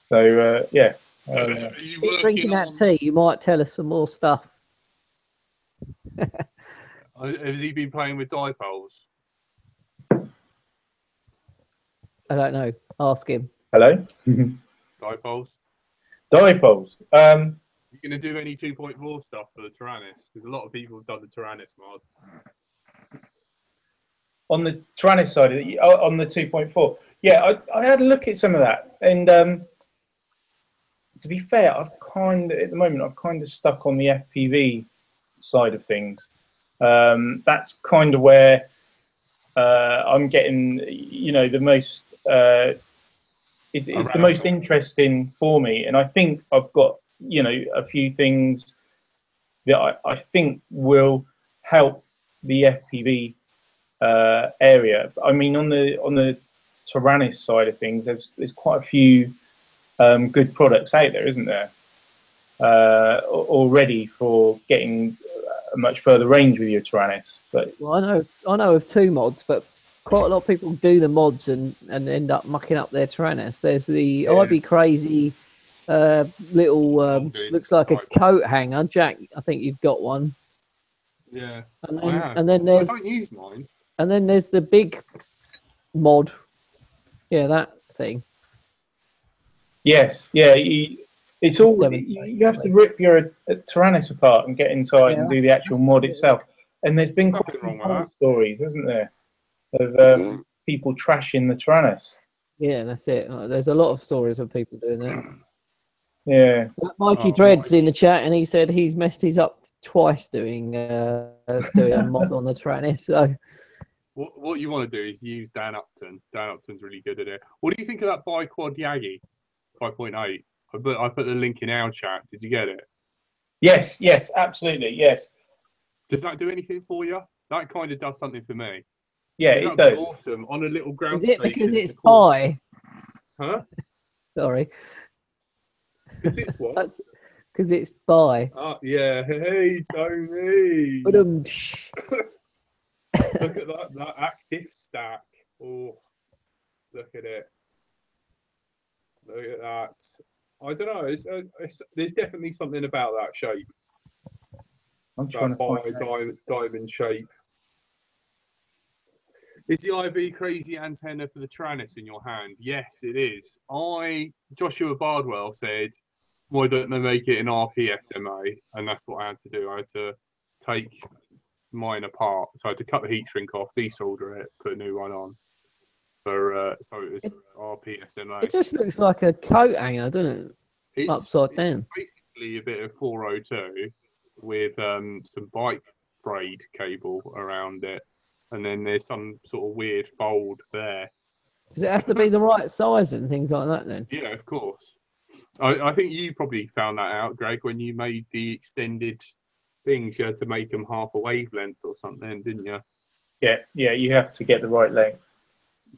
[SPEAKER 3] So yeah.
[SPEAKER 1] Keep drinking that tea. You might tell us some more stuff.
[SPEAKER 4] Has he been playing with dipoles?
[SPEAKER 1] I don't know. Ask him.
[SPEAKER 3] Hello.
[SPEAKER 4] Dipoles.
[SPEAKER 3] Dipoles.
[SPEAKER 4] You going to do any 2.4 stuff for the Tyrannus? Because a lot of people have done the Tyrannus mod.
[SPEAKER 3] On the Tyrannus side, on the 2.4, yeah, I had a look at some of that, and to be fair, at the moment I've kind of stuck on the FPV side of things. That's kind of where I'm getting, you know, the most. It's the most interesting for me, and I think I've got, you know, a few things that I think will help the FPV area. I mean, on the Tyrannus side of things, there's quite a few good products out there, isn't there? Already for getting a much further range with your Tyrannus. But
[SPEAKER 1] well, I know of 2 mods, but quite a lot of people do the mods and end up mucking up their Tyrannus. There's the IB Crazy little looks like a coat hanger. Jack, I think you've got one.
[SPEAKER 4] Yeah.
[SPEAKER 1] And then there's
[SPEAKER 4] I don't use mine.
[SPEAKER 1] And then there's the big mod. Yeah, that thing.
[SPEAKER 3] Yes, yeah. It's all you have to rip your Tyrannus apart and get inside and do the actual mod itself. And there's been quite a few stories, hasn't there, of people trashing the Tyrannus.
[SPEAKER 1] Yeah, that's it. There's a lot of stories of people doing that.
[SPEAKER 3] Yeah.
[SPEAKER 1] Mikey Dread's in the chat, and he said he's messed his up twice doing a mod on the Tyrannus. So.
[SPEAKER 4] What you want to do is use Dan Upton. Dan Upton's really good at it. What do you think of that Biquad Yagi 5.8? I put the link in our chat. Did you get it?
[SPEAKER 3] Yes, absolutely, yes.
[SPEAKER 4] Does that do anything for you? That kind of does something for me.
[SPEAKER 3] Yeah, it does.
[SPEAKER 4] Awesome on a little ground.
[SPEAKER 1] Is it because it's pi?
[SPEAKER 4] Huh?
[SPEAKER 1] Sorry.
[SPEAKER 4] Because it's what?
[SPEAKER 1] That's because it's pi.
[SPEAKER 4] Oh yeah. Hey, Tony. Look at that active stack. Oh, look at it. Look at that. I don't know. There's definitely something about that shape.
[SPEAKER 3] I'm trying to find
[SPEAKER 4] diamond shape. Is the IB Crazy antenna for the Tyrannus in your hand? Yes, it is. Joshua Bardwell said, why don't they make it an RPSMA? And that's what I had to do. I had to take mine apart. So I had to cut the heat shrink off, desolder it, put a new one on. So it was RPSMA.
[SPEAKER 1] It just looks like a coat hanger, doesn't it? It's upside down.
[SPEAKER 4] Basically a bit of 402 with some bike braid cable around it. And then there's some sort of weird fold there.
[SPEAKER 1] Does it have to be the right size and things like that then?
[SPEAKER 4] Yeah, of course. I think you probably found that out, Greg, when you made the extended things. You had to make them half a wavelength or something, didn't you?
[SPEAKER 3] Yeah, you have to get the right length.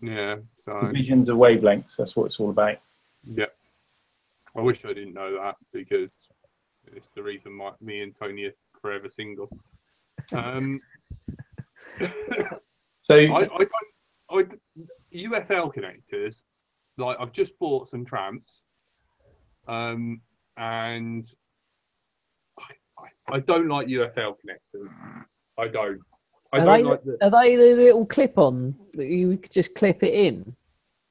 [SPEAKER 4] Yeah. So
[SPEAKER 3] Divisions of wavelengths. That's what it's all about.
[SPEAKER 4] yeah. I wish I didn't know that because it's the reason me and Tony are forever single.
[SPEAKER 3] So
[SPEAKER 4] I UFL connectors, like I've just bought some tramps, and I don't like UFL connectors. I don't.
[SPEAKER 1] Are they the little clip-on that you could just clip it in?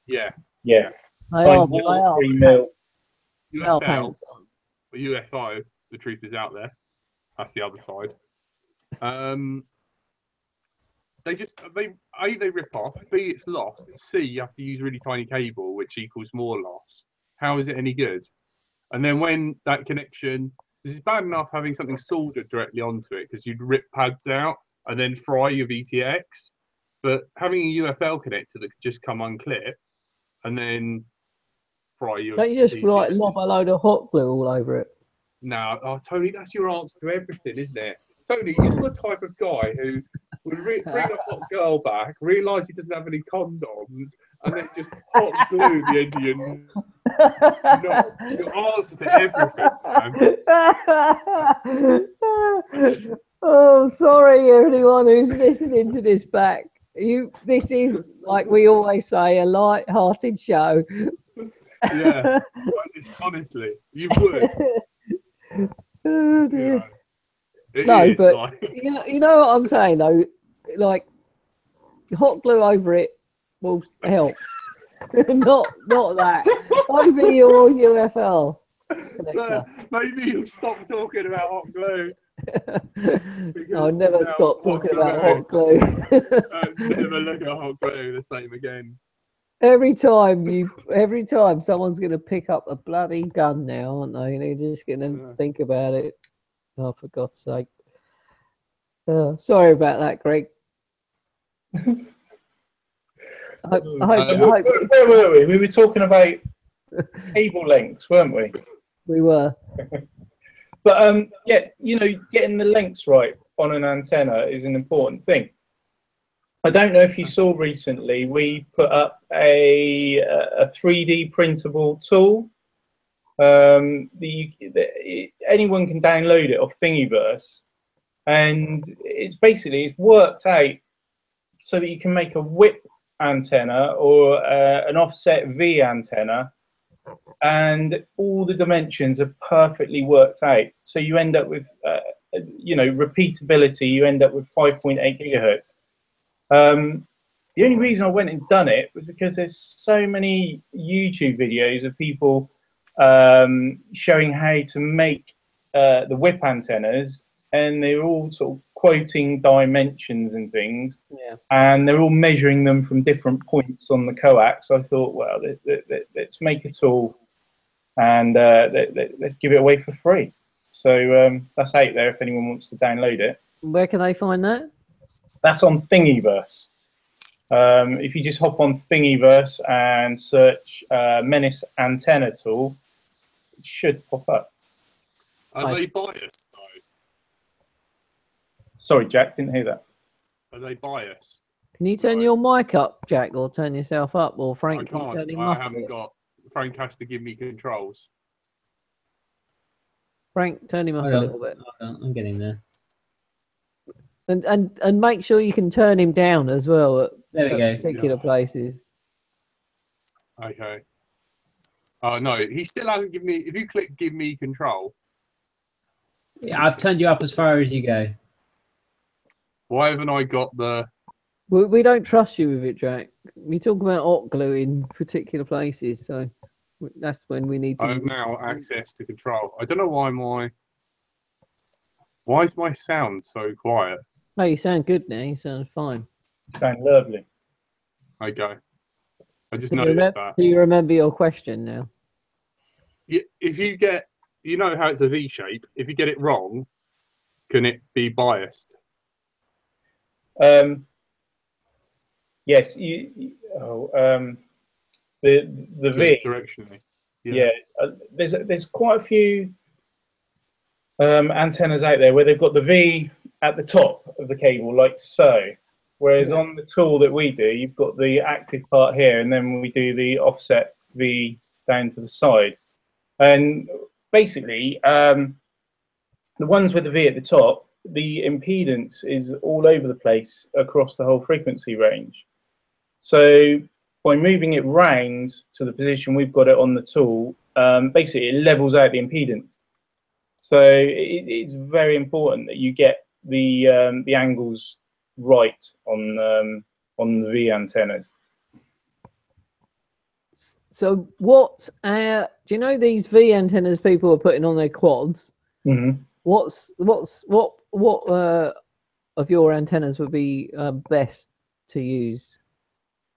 [SPEAKER 4] Yeah.
[SPEAKER 3] yeah,
[SPEAKER 1] They are.
[SPEAKER 3] 3 mil.
[SPEAKER 4] UFL, or UFO, the truth is out there. That's the other side. They rip off. B, it's lost. C, you have to use really tiny cable, which equals more loss. How is it any good? And then when that connection, this is bad enough having something soldered directly onto it because you'd rip pads out and then fry your VTX. But having a UFL connector that could just come unclipped and then fry your
[SPEAKER 1] Don't you just
[SPEAKER 4] VTX.
[SPEAKER 1] like lob a load of hot glue all over it?
[SPEAKER 4] No, Tony, that's your answer to everything, isn't it? Tony, you're the type of guy who would bring a hot girl back, realise he doesn't have any condoms, and then just hot glue the end of your knob. Your answer to everything, man.
[SPEAKER 1] Oh, sorry, everyone who's listening to this back. This is, like we always say, a light-hearted show.
[SPEAKER 4] Yeah, honestly, you would.
[SPEAKER 1] Oh, dear.
[SPEAKER 4] No,
[SPEAKER 1] but
[SPEAKER 4] like...
[SPEAKER 1] you know what I'm saying though, like hot glue over it will help. not that over your UFL connector.
[SPEAKER 4] Maybe you'll stop talking about hot glue.
[SPEAKER 1] I'll never stop talking about hot glue.
[SPEAKER 4] Never look at hot glue the same again.
[SPEAKER 1] Every time someone's going to pick up a bloody gun now, aren't they? They're just going to think about it. Oh, for God's sake. Sorry about that, Greg.
[SPEAKER 3] Where were we? We were talking about cable lengths, weren't we?
[SPEAKER 1] We were.
[SPEAKER 3] But yeah, you know, getting the lengths right on an antenna is an important thing. I don't know if you saw recently, we put up a 3D printable tool. Anyone can download it off Thingiverse, and it's worked out so that you can make a whip antenna or an offset V antenna, and all the dimensions are perfectly worked out. So you end up with, you know, repeatability. You end up with 5.8 gigahertz. The only reason I went and done it was because there's so many YouTube videos of people showing how to make the whip antennas, and they're all sort of quoting dimensions and things, and they're all measuring them from different points on the coax. I thought, well, let's make a tool and let's give it away for free. So that's out there if anyone wants to download it.
[SPEAKER 1] Where can they find that?
[SPEAKER 3] That's on Thingiverse. If you just hop on Thingiverse and search Menace Antenna Tool, it should pop up.
[SPEAKER 4] Are they biased, though?
[SPEAKER 3] Sorry, Jack, didn't hear that.
[SPEAKER 4] Are they biased?
[SPEAKER 1] Can you turn your mic up, Jack, or turn yourself up, or Frank?
[SPEAKER 4] I can't. I haven't got. Frank has to give me controls.
[SPEAKER 1] Frank, turn him up a little bit.
[SPEAKER 2] I'm getting there.
[SPEAKER 1] And make sure you can turn him down as well at particular places.
[SPEAKER 4] Okay. Oh no, he still hasn't given me. If you click "Give me control,"
[SPEAKER 2] yeah, I've turned you up as far as you go.
[SPEAKER 4] Why haven't I got the?
[SPEAKER 1] We don't trust you with it, Jack. We talk about hot glue in particular places, so that's when we need to.
[SPEAKER 4] I have now access to control. I don't know why Why is my sound so quiet?
[SPEAKER 1] Oh, you sound good now. You sound fine.
[SPEAKER 3] You sound lovely.
[SPEAKER 4] Okay. I just noticed that.
[SPEAKER 1] Do you remember your question now?
[SPEAKER 4] If you get, you know how it's a V shape. If you get it wrong, can it be biased?
[SPEAKER 3] Yes. The V
[SPEAKER 4] directionally.
[SPEAKER 3] Yeah. There's quite a few antennas out there where they've got the V at the top of the cable, like so, Whereas on the tool that we do, you've got the active part here, and then we do the offset V down to the side. And basically, the ones with the V at the top, the impedance is all over the place across the whole frequency range. So by moving it round to the position we've got it on the tool, basically it levels out the impedance. So it's very important that you get the angles right on the V antennas.
[SPEAKER 1] So what do you know these V antennas people are putting on their quads?
[SPEAKER 3] Mm-hmm.
[SPEAKER 1] What of your antennas would be best to use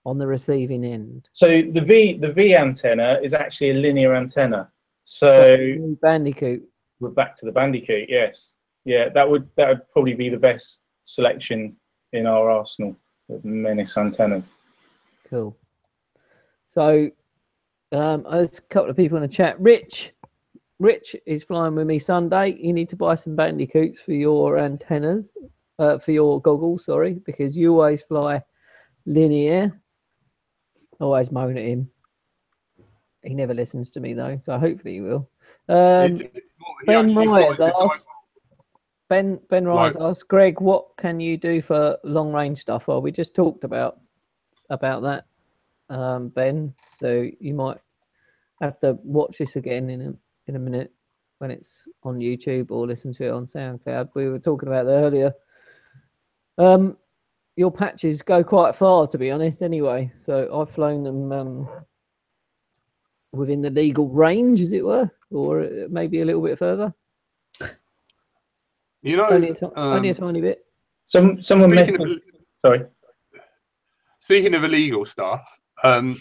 [SPEAKER 1] on the receiving end?
[SPEAKER 3] So the V antenna is actually a linear antenna. So
[SPEAKER 1] Bandicoot.
[SPEAKER 3] we're back to the Bandicoot. Yes, yeah, that would probably be the best selection in our arsenal of Menace antennas.
[SPEAKER 1] Cool. So there's a couple of people in the chat. Rich is flying with me Sunday. You need to buy some Bandicoots for your antennas, for your goggles, sorry, because you always fly linear. Always moan at him. He never listens to me though, so hopefully he will. Ben Ryers asked. Ben Ryers asked, Greg, what can you do for long range stuff? Well, we just talked about that, Ben. So you might have to watch this again in a minute when it's on YouTube or listen to it on SoundCloud. We were talking about that earlier. Your patches go quite far, to be honest, anyway. So I've flown them within the legal range, as it were, or maybe a little bit further.
[SPEAKER 4] You know,
[SPEAKER 1] only a tiny bit.
[SPEAKER 3] Someone sorry.
[SPEAKER 4] Speaking of illegal stuff, Dan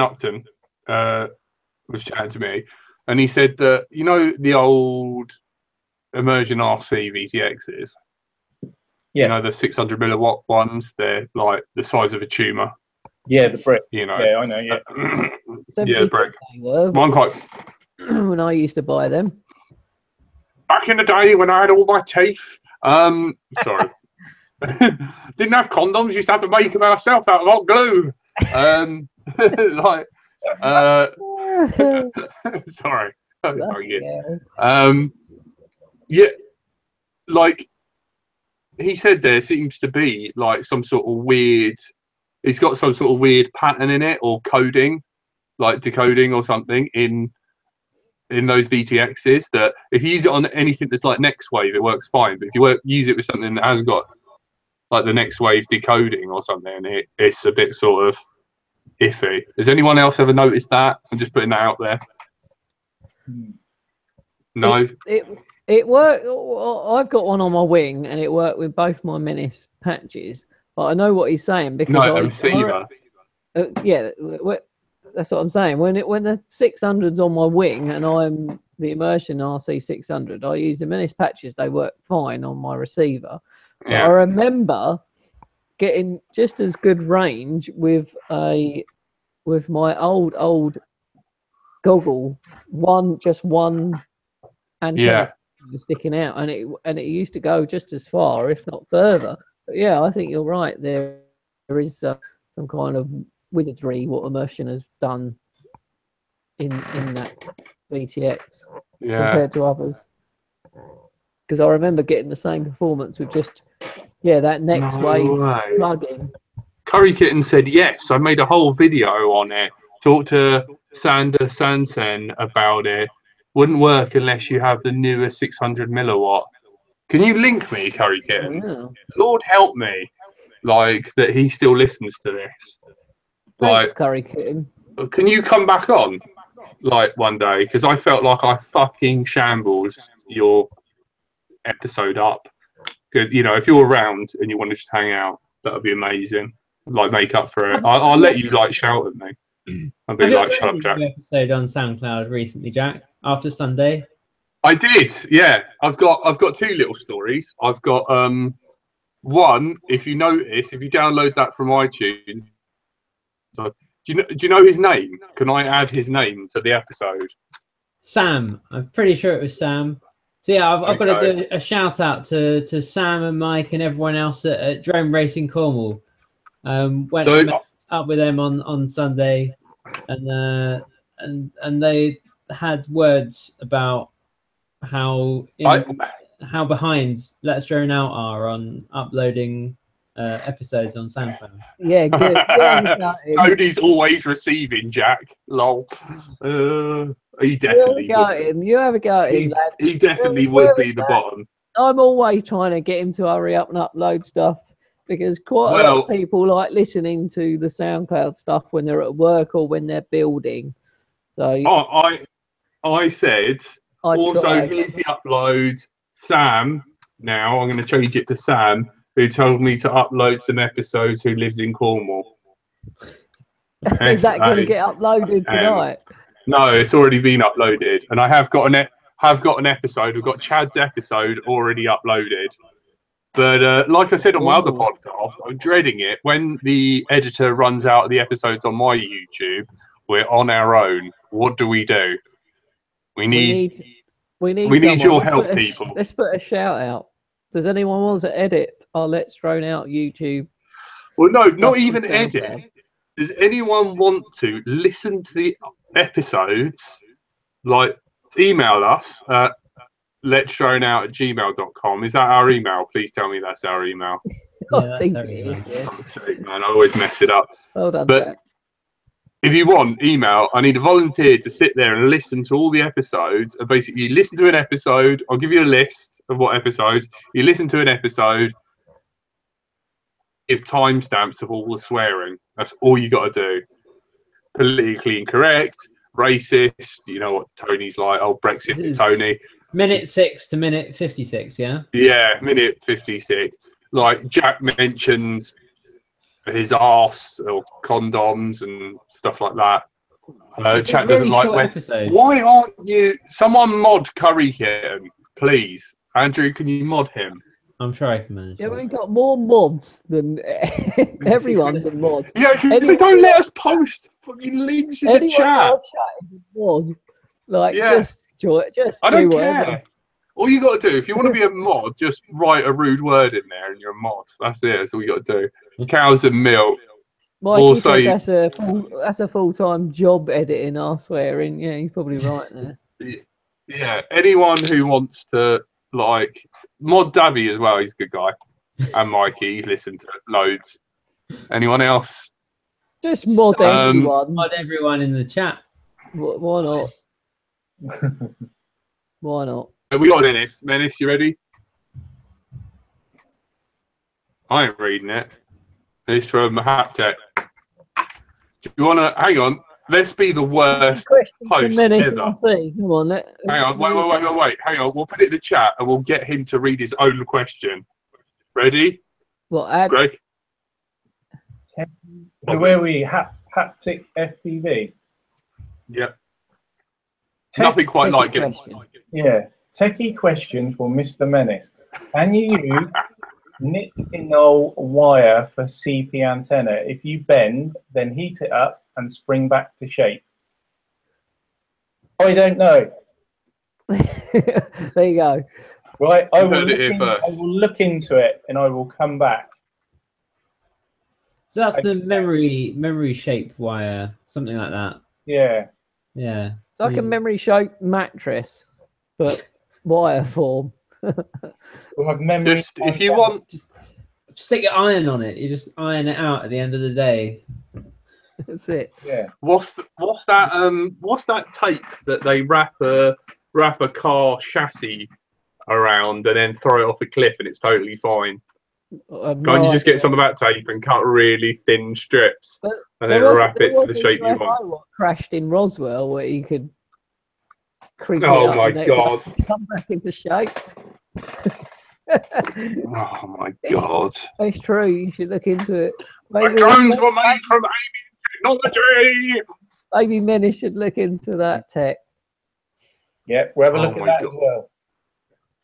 [SPEAKER 4] Upton was chatting to me, and he said that, you know, the old immersion RC VTXs.
[SPEAKER 3] Yeah.
[SPEAKER 4] You know, the 600 milliwatt ones, they're like the size of a tumour.
[SPEAKER 3] Yeah, the brick.
[SPEAKER 4] You know.
[SPEAKER 3] Yeah, I know, yeah.
[SPEAKER 4] Yeah, the brick.
[SPEAKER 1] One quite. When I used to buy them.
[SPEAKER 4] Back in the day when I had all my teeth. Sorry. Didn't have condoms, used to have to make them myself out of hot glue. Sorry. Yeah, like, he said there seems to be like some sort of weird, it's got some sort of weird pattern in it, or coding, like decoding or something in those VTXs, that if you use it on anything that's like next wave, it works fine. But if you use it with something that hasn't got like the next wave decoding or something, it's a bit sort of iffy. Has anyone else ever noticed that? I'm just putting that out there. No.
[SPEAKER 1] It worked. I've got one on my wing, and it worked with both my Menace patches. But I know what he's saying, because
[SPEAKER 4] receiver.
[SPEAKER 1] Yeah, that's what I'm saying. When the 600's on my wing and I'm the Immersion RC 600, I use the Menace patches. They work fine on my receiver. But I remember getting just as good range with my old goggle, just one antenna sticking out, and it used to go just as far, if not further. But yeah, I think you're right. There is some kind of wizardry what Immersion has done in that VTX compared to others. Because I remember getting the same performance with just that next wave plug-in.
[SPEAKER 4] Curry Kitten said yes. I made a whole video on it. Talked to Sander Sansen about it. Wouldn't work unless you have the newer 600 milliwatt. Can you link me, Curry Kitten?
[SPEAKER 1] No.
[SPEAKER 4] Lord help me, like, that he still listens to this.
[SPEAKER 1] Thanks, Curry Kitten.
[SPEAKER 4] Can you come back on, like, one day? Because I felt like I fucking shambles your episode up. You know, if you're around and you want to just hang out, that would be amazing. Like, make up for it. I'll let you, like, shout at me. I'll be like, shut up, Jack.
[SPEAKER 2] Episode on SoundCloud recently, Jack, after Sunday.
[SPEAKER 4] I did, yeah. I've got two little stories. I've got one. If you notice, if you download that from iTunes, so do you know his name? Can I add his name to the episode?
[SPEAKER 2] Sam. I'm pretty sure it was Sam. So yeah, I've got to do a shout out to Sam and Mike and everyone else at Drone Racing Cornwall. Went and met up with them on Sunday, and they had words about how behind Let's Drone Out are on uploading episodes on SoundCloud.
[SPEAKER 1] Yeah, good.
[SPEAKER 4] Tony's always receiving, Jack. Lol. He definitely would.
[SPEAKER 1] You have a go at him, lad.
[SPEAKER 4] He definitely would be the bottom.
[SPEAKER 1] I'm always trying to get him to hurry up and upload stuff because quite a lot of people like listening to the SoundCloud stuff when they're at work or when they're building. So
[SPEAKER 4] I said also here's the upload. Sam, now I'm going to change it to Sam, who told me to upload some episodes, who lives in Cornwall.
[SPEAKER 1] Is that going to get uploaded tonight?
[SPEAKER 4] No, it's already been uploaded, and I have got an episode. We've got Chad's episode already uploaded. But like I said on my other podcast, I'm dreading it when the editor runs out of the episodes on my YouTube. We're on our own. What do? We need your help, people.
[SPEAKER 1] Let's put a shout out. Does anyone want to edit our Let's Drone Out YouTube?
[SPEAKER 4] Well, no, not even edit. Does anyone want to listen to the episodes? Like, email us at letsdroneout@gmail.com. Is that our email? Please tell me that's our email.
[SPEAKER 1] I think it is. Yes.
[SPEAKER 4] Fuck's sake, man, I always mess it up.
[SPEAKER 1] Well done,
[SPEAKER 4] but
[SPEAKER 1] Jack.
[SPEAKER 4] If you want, email. I need a volunteer to sit there and listen to all the episodes. And basically, you listen to an episode. I'll give you a list of what episodes. You listen to an episode. Give timestamps of all the swearing. That's all you got to do. Politically incorrect, racist. You know what Tony's like. Oh, Brexit, Tony.
[SPEAKER 2] Minute 6 to minute 56. Yeah.
[SPEAKER 4] Yeah, minute 56. Like Jack mentions his arse or condoms and stuff like that. Chat doesn't like when.
[SPEAKER 2] Episodes.
[SPEAKER 4] Why aren't you? Someone mod Curry Kitten, please. Andrew, can you mod him?
[SPEAKER 2] I'm sure I can manage.
[SPEAKER 1] Yeah, we've got more mods than everyone's a mod.
[SPEAKER 4] Yeah, they don't let us post fucking links in the chat.
[SPEAKER 1] Like,
[SPEAKER 4] yeah.
[SPEAKER 1] just
[SPEAKER 4] I don't
[SPEAKER 1] do
[SPEAKER 4] care.
[SPEAKER 1] whatever.
[SPEAKER 4] All you got to do, if you want to be a mod, just write a rude word in there and you're a mod. That's it. That's all you got to do. Cows and milk.
[SPEAKER 1] Mike, said that's a full-time job editing our swearing. Yeah, you're probably right there.
[SPEAKER 4] Yeah, anyone who wants to, like, mod Davy as well, he's a good guy. And Mikey, he's listened to loads. Anyone else?
[SPEAKER 1] Just mod everyone.
[SPEAKER 2] Mod everyone in the chat.
[SPEAKER 1] Why not? Why not?
[SPEAKER 4] We got Menace. Menace, you ready? I ain't reading it. It's from Haptech. Do you want to hang on? Let's be the worst host ever.
[SPEAKER 1] Come on,
[SPEAKER 4] hang on, wait. Hang on, we'll put it in the chat and we'll get him to read his own question. Ready?
[SPEAKER 1] What?
[SPEAKER 4] Greg?
[SPEAKER 3] So where are we? Haptic FPV.
[SPEAKER 4] Yep. Nothing quite like it.
[SPEAKER 3] Yeah. Techie question for Mr. Menace. Can you use Mcneil wire for CP antenna? If you bend, then heat it up and spring back to shape. I don't know.
[SPEAKER 1] There you go.
[SPEAKER 3] Right, I will look into it and I will come back.
[SPEAKER 2] So that's the memory shaped wire, something like that.
[SPEAKER 3] Yeah.
[SPEAKER 2] Yeah.
[SPEAKER 1] It's like a memory shaped mattress, but wire form.
[SPEAKER 3] We'll have memory.
[SPEAKER 4] Just, if you want,
[SPEAKER 2] just stick your iron on it. You just iron it out at the end of the day.
[SPEAKER 1] That's it.
[SPEAKER 3] Yeah.
[SPEAKER 4] What's that tape that they wrap a car chassis around and then throw it off a cliff and it's totally fine? Can't you just get some of that tape and cut really thin strips and then wrap it to the shape you want?
[SPEAKER 1] What crashed in Roswell where you could creep it
[SPEAKER 4] Oh
[SPEAKER 1] up
[SPEAKER 4] my
[SPEAKER 1] and
[SPEAKER 4] god!
[SPEAKER 1] Come back into shape.
[SPEAKER 4] Oh my god!
[SPEAKER 1] It's true. You should look into it.
[SPEAKER 4] The drones were made from alien technology.
[SPEAKER 1] Maybe Menace should look into that tech.
[SPEAKER 3] Yeah, we'll have a look at that as well.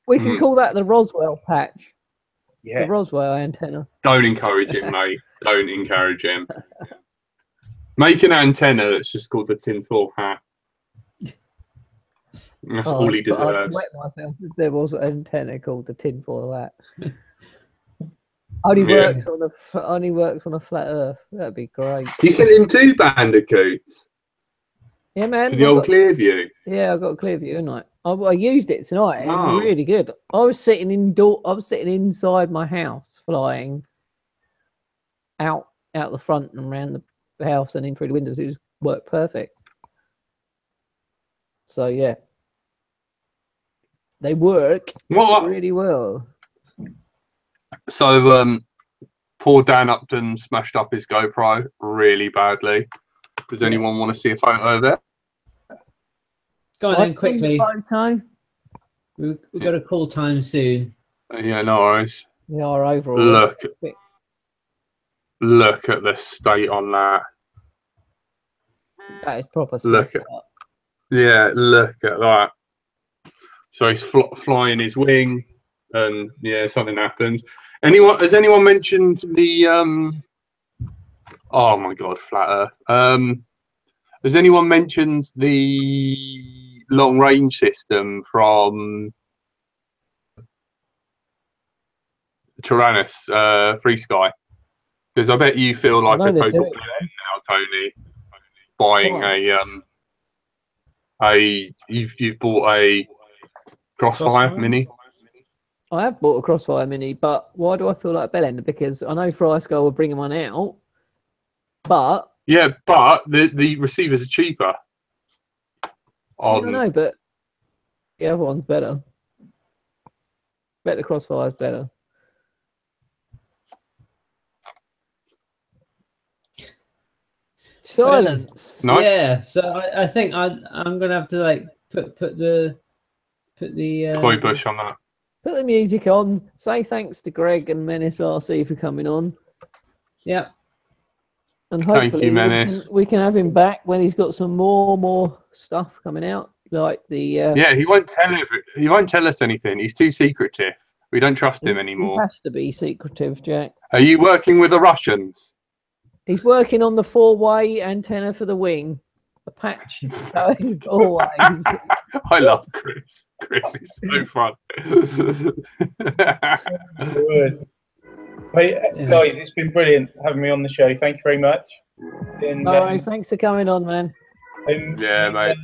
[SPEAKER 1] We can call that the Roswell patch.
[SPEAKER 3] Yeah.
[SPEAKER 1] The Roswell antenna.
[SPEAKER 4] Don't encourage him, mate. Don't encourage him. Make an antenna that's just called the tinfoil hat. That's all he
[SPEAKER 1] but I'd
[SPEAKER 4] deserves.
[SPEAKER 1] wet myself if there was an antenna called the tinfoil hat. Only
[SPEAKER 4] Yeah.
[SPEAKER 1] works on a flat Earth. That'd be great.
[SPEAKER 4] You sent him 2 Bandicoots
[SPEAKER 1] Yeah, man.
[SPEAKER 4] for the old Clearview.
[SPEAKER 1] Yeah, I got a clear view tonight. I used it tonight. It was
[SPEAKER 4] Wow.
[SPEAKER 1] really good. I was sitting inside my house, flying out the front and around the house and in through the windows. It was worked perfect. So yeah, they work really well.
[SPEAKER 4] So poor Dan Upton smashed up his GoPro really badly. Does anyone want to see a photo of it?
[SPEAKER 2] Go on then quickly.
[SPEAKER 1] Photo.
[SPEAKER 2] We've got a call time soon.
[SPEAKER 4] Yeah, no worries.
[SPEAKER 1] We are overall.
[SPEAKER 4] Look at the state on that.
[SPEAKER 1] That is proper.
[SPEAKER 4] Look at that. So he's flying his wing, and yeah, something happens. Has anyone mentioned the oh my god, flat Earth? Has anyone mentioned the long range system from Tyrannus, Free Sky? Because I bet you feel like a total player now, Tony, buying you've bought a Crossfire Mini.
[SPEAKER 1] I have bought a Crossfire Mini, but why do I feel like a bellend? Because I know Frysky will bring one out, but
[SPEAKER 4] the receivers are cheaper.
[SPEAKER 1] I don't know, but the other one's better. Bet the Crossfire's better. Silence.
[SPEAKER 4] No?
[SPEAKER 2] Yeah, so I think I'm gonna have to like put the
[SPEAKER 4] Koi bush on that.
[SPEAKER 1] Put the music on. Say thanks to Greg and MenaceRC for coming on.
[SPEAKER 2] Yeah.
[SPEAKER 1] And hopefully we can have him back when he's got some more stuff coming out, like the.
[SPEAKER 4] Yeah, he won't tell us anything. He's too secretive. We don't trust him anymore.
[SPEAKER 1] He has to be secretive, Jack.
[SPEAKER 4] Are you working with the Russians?
[SPEAKER 1] He's working on the 4-way antenna for the wing. The patch going always.
[SPEAKER 4] I love Chris. Chris is so fun.
[SPEAKER 3] Guys, it's been brilliant having me on the show. Thank you very much. And,
[SPEAKER 1] thanks for coming on, man.
[SPEAKER 4] Yeah, mate.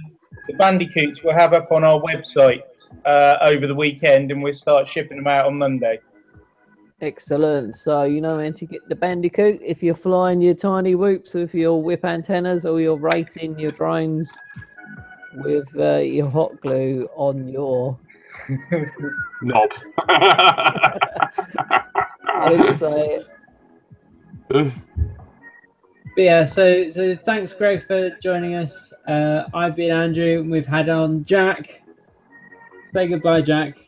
[SPEAKER 3] The Bandicoots we'll have up on our website over the weekend, and we'll start shipping them out on Monday.
[SPEAKER 1] Excellent. So you know when to get the Bandicoot if you're flying your tiny whoops with your whip antennas, or you're racing your drones with your hot glue on your
[SPEAKER 4] knob.
[SPEAKER 1] I didn't say it.
[SPEAKER 2] But yeah, so thanks, Greg, for joining us. I've been Andrew, and we've had on Jack. Say goodbye, Jack.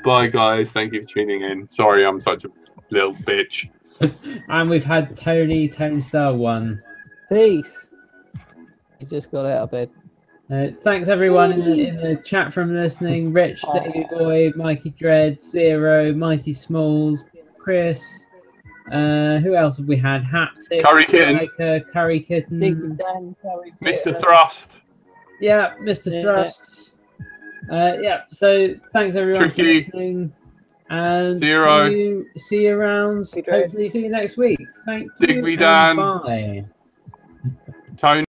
[SPEAKER 4] Bye, guys. Thank you for tuning in. Sorry, I'm such a little bitch.
[SPEAKER 2] And we've had Tony Star 1.
[SPEAKER 1] Peace. He just got out of bed.
[SPEAKER 2] Thanks everyone in the chat from listening. Rich, Davey Boy, Mikey Dread, Zero, Mighty Smalls, Chris. Who else have we had? Haptic,
[SPEAKER 4] Curry Kitten,
[SPEAKER 2] like, Curry Kitten,
[SPEAKER 4] Mr. Thrust.
[SPEAKER 2] Yeah, Mr. Thrust. Yeah. So thanks everyone for listening, and
[SPEAKER 4] Zero.
[SPEAKER 2] see you around. Hopefully, see you next week. Thank you.
[SPEAKER 4] Digby Dan.
[SPEAKER 2] Bye.
[SPEAKER 4] Tony.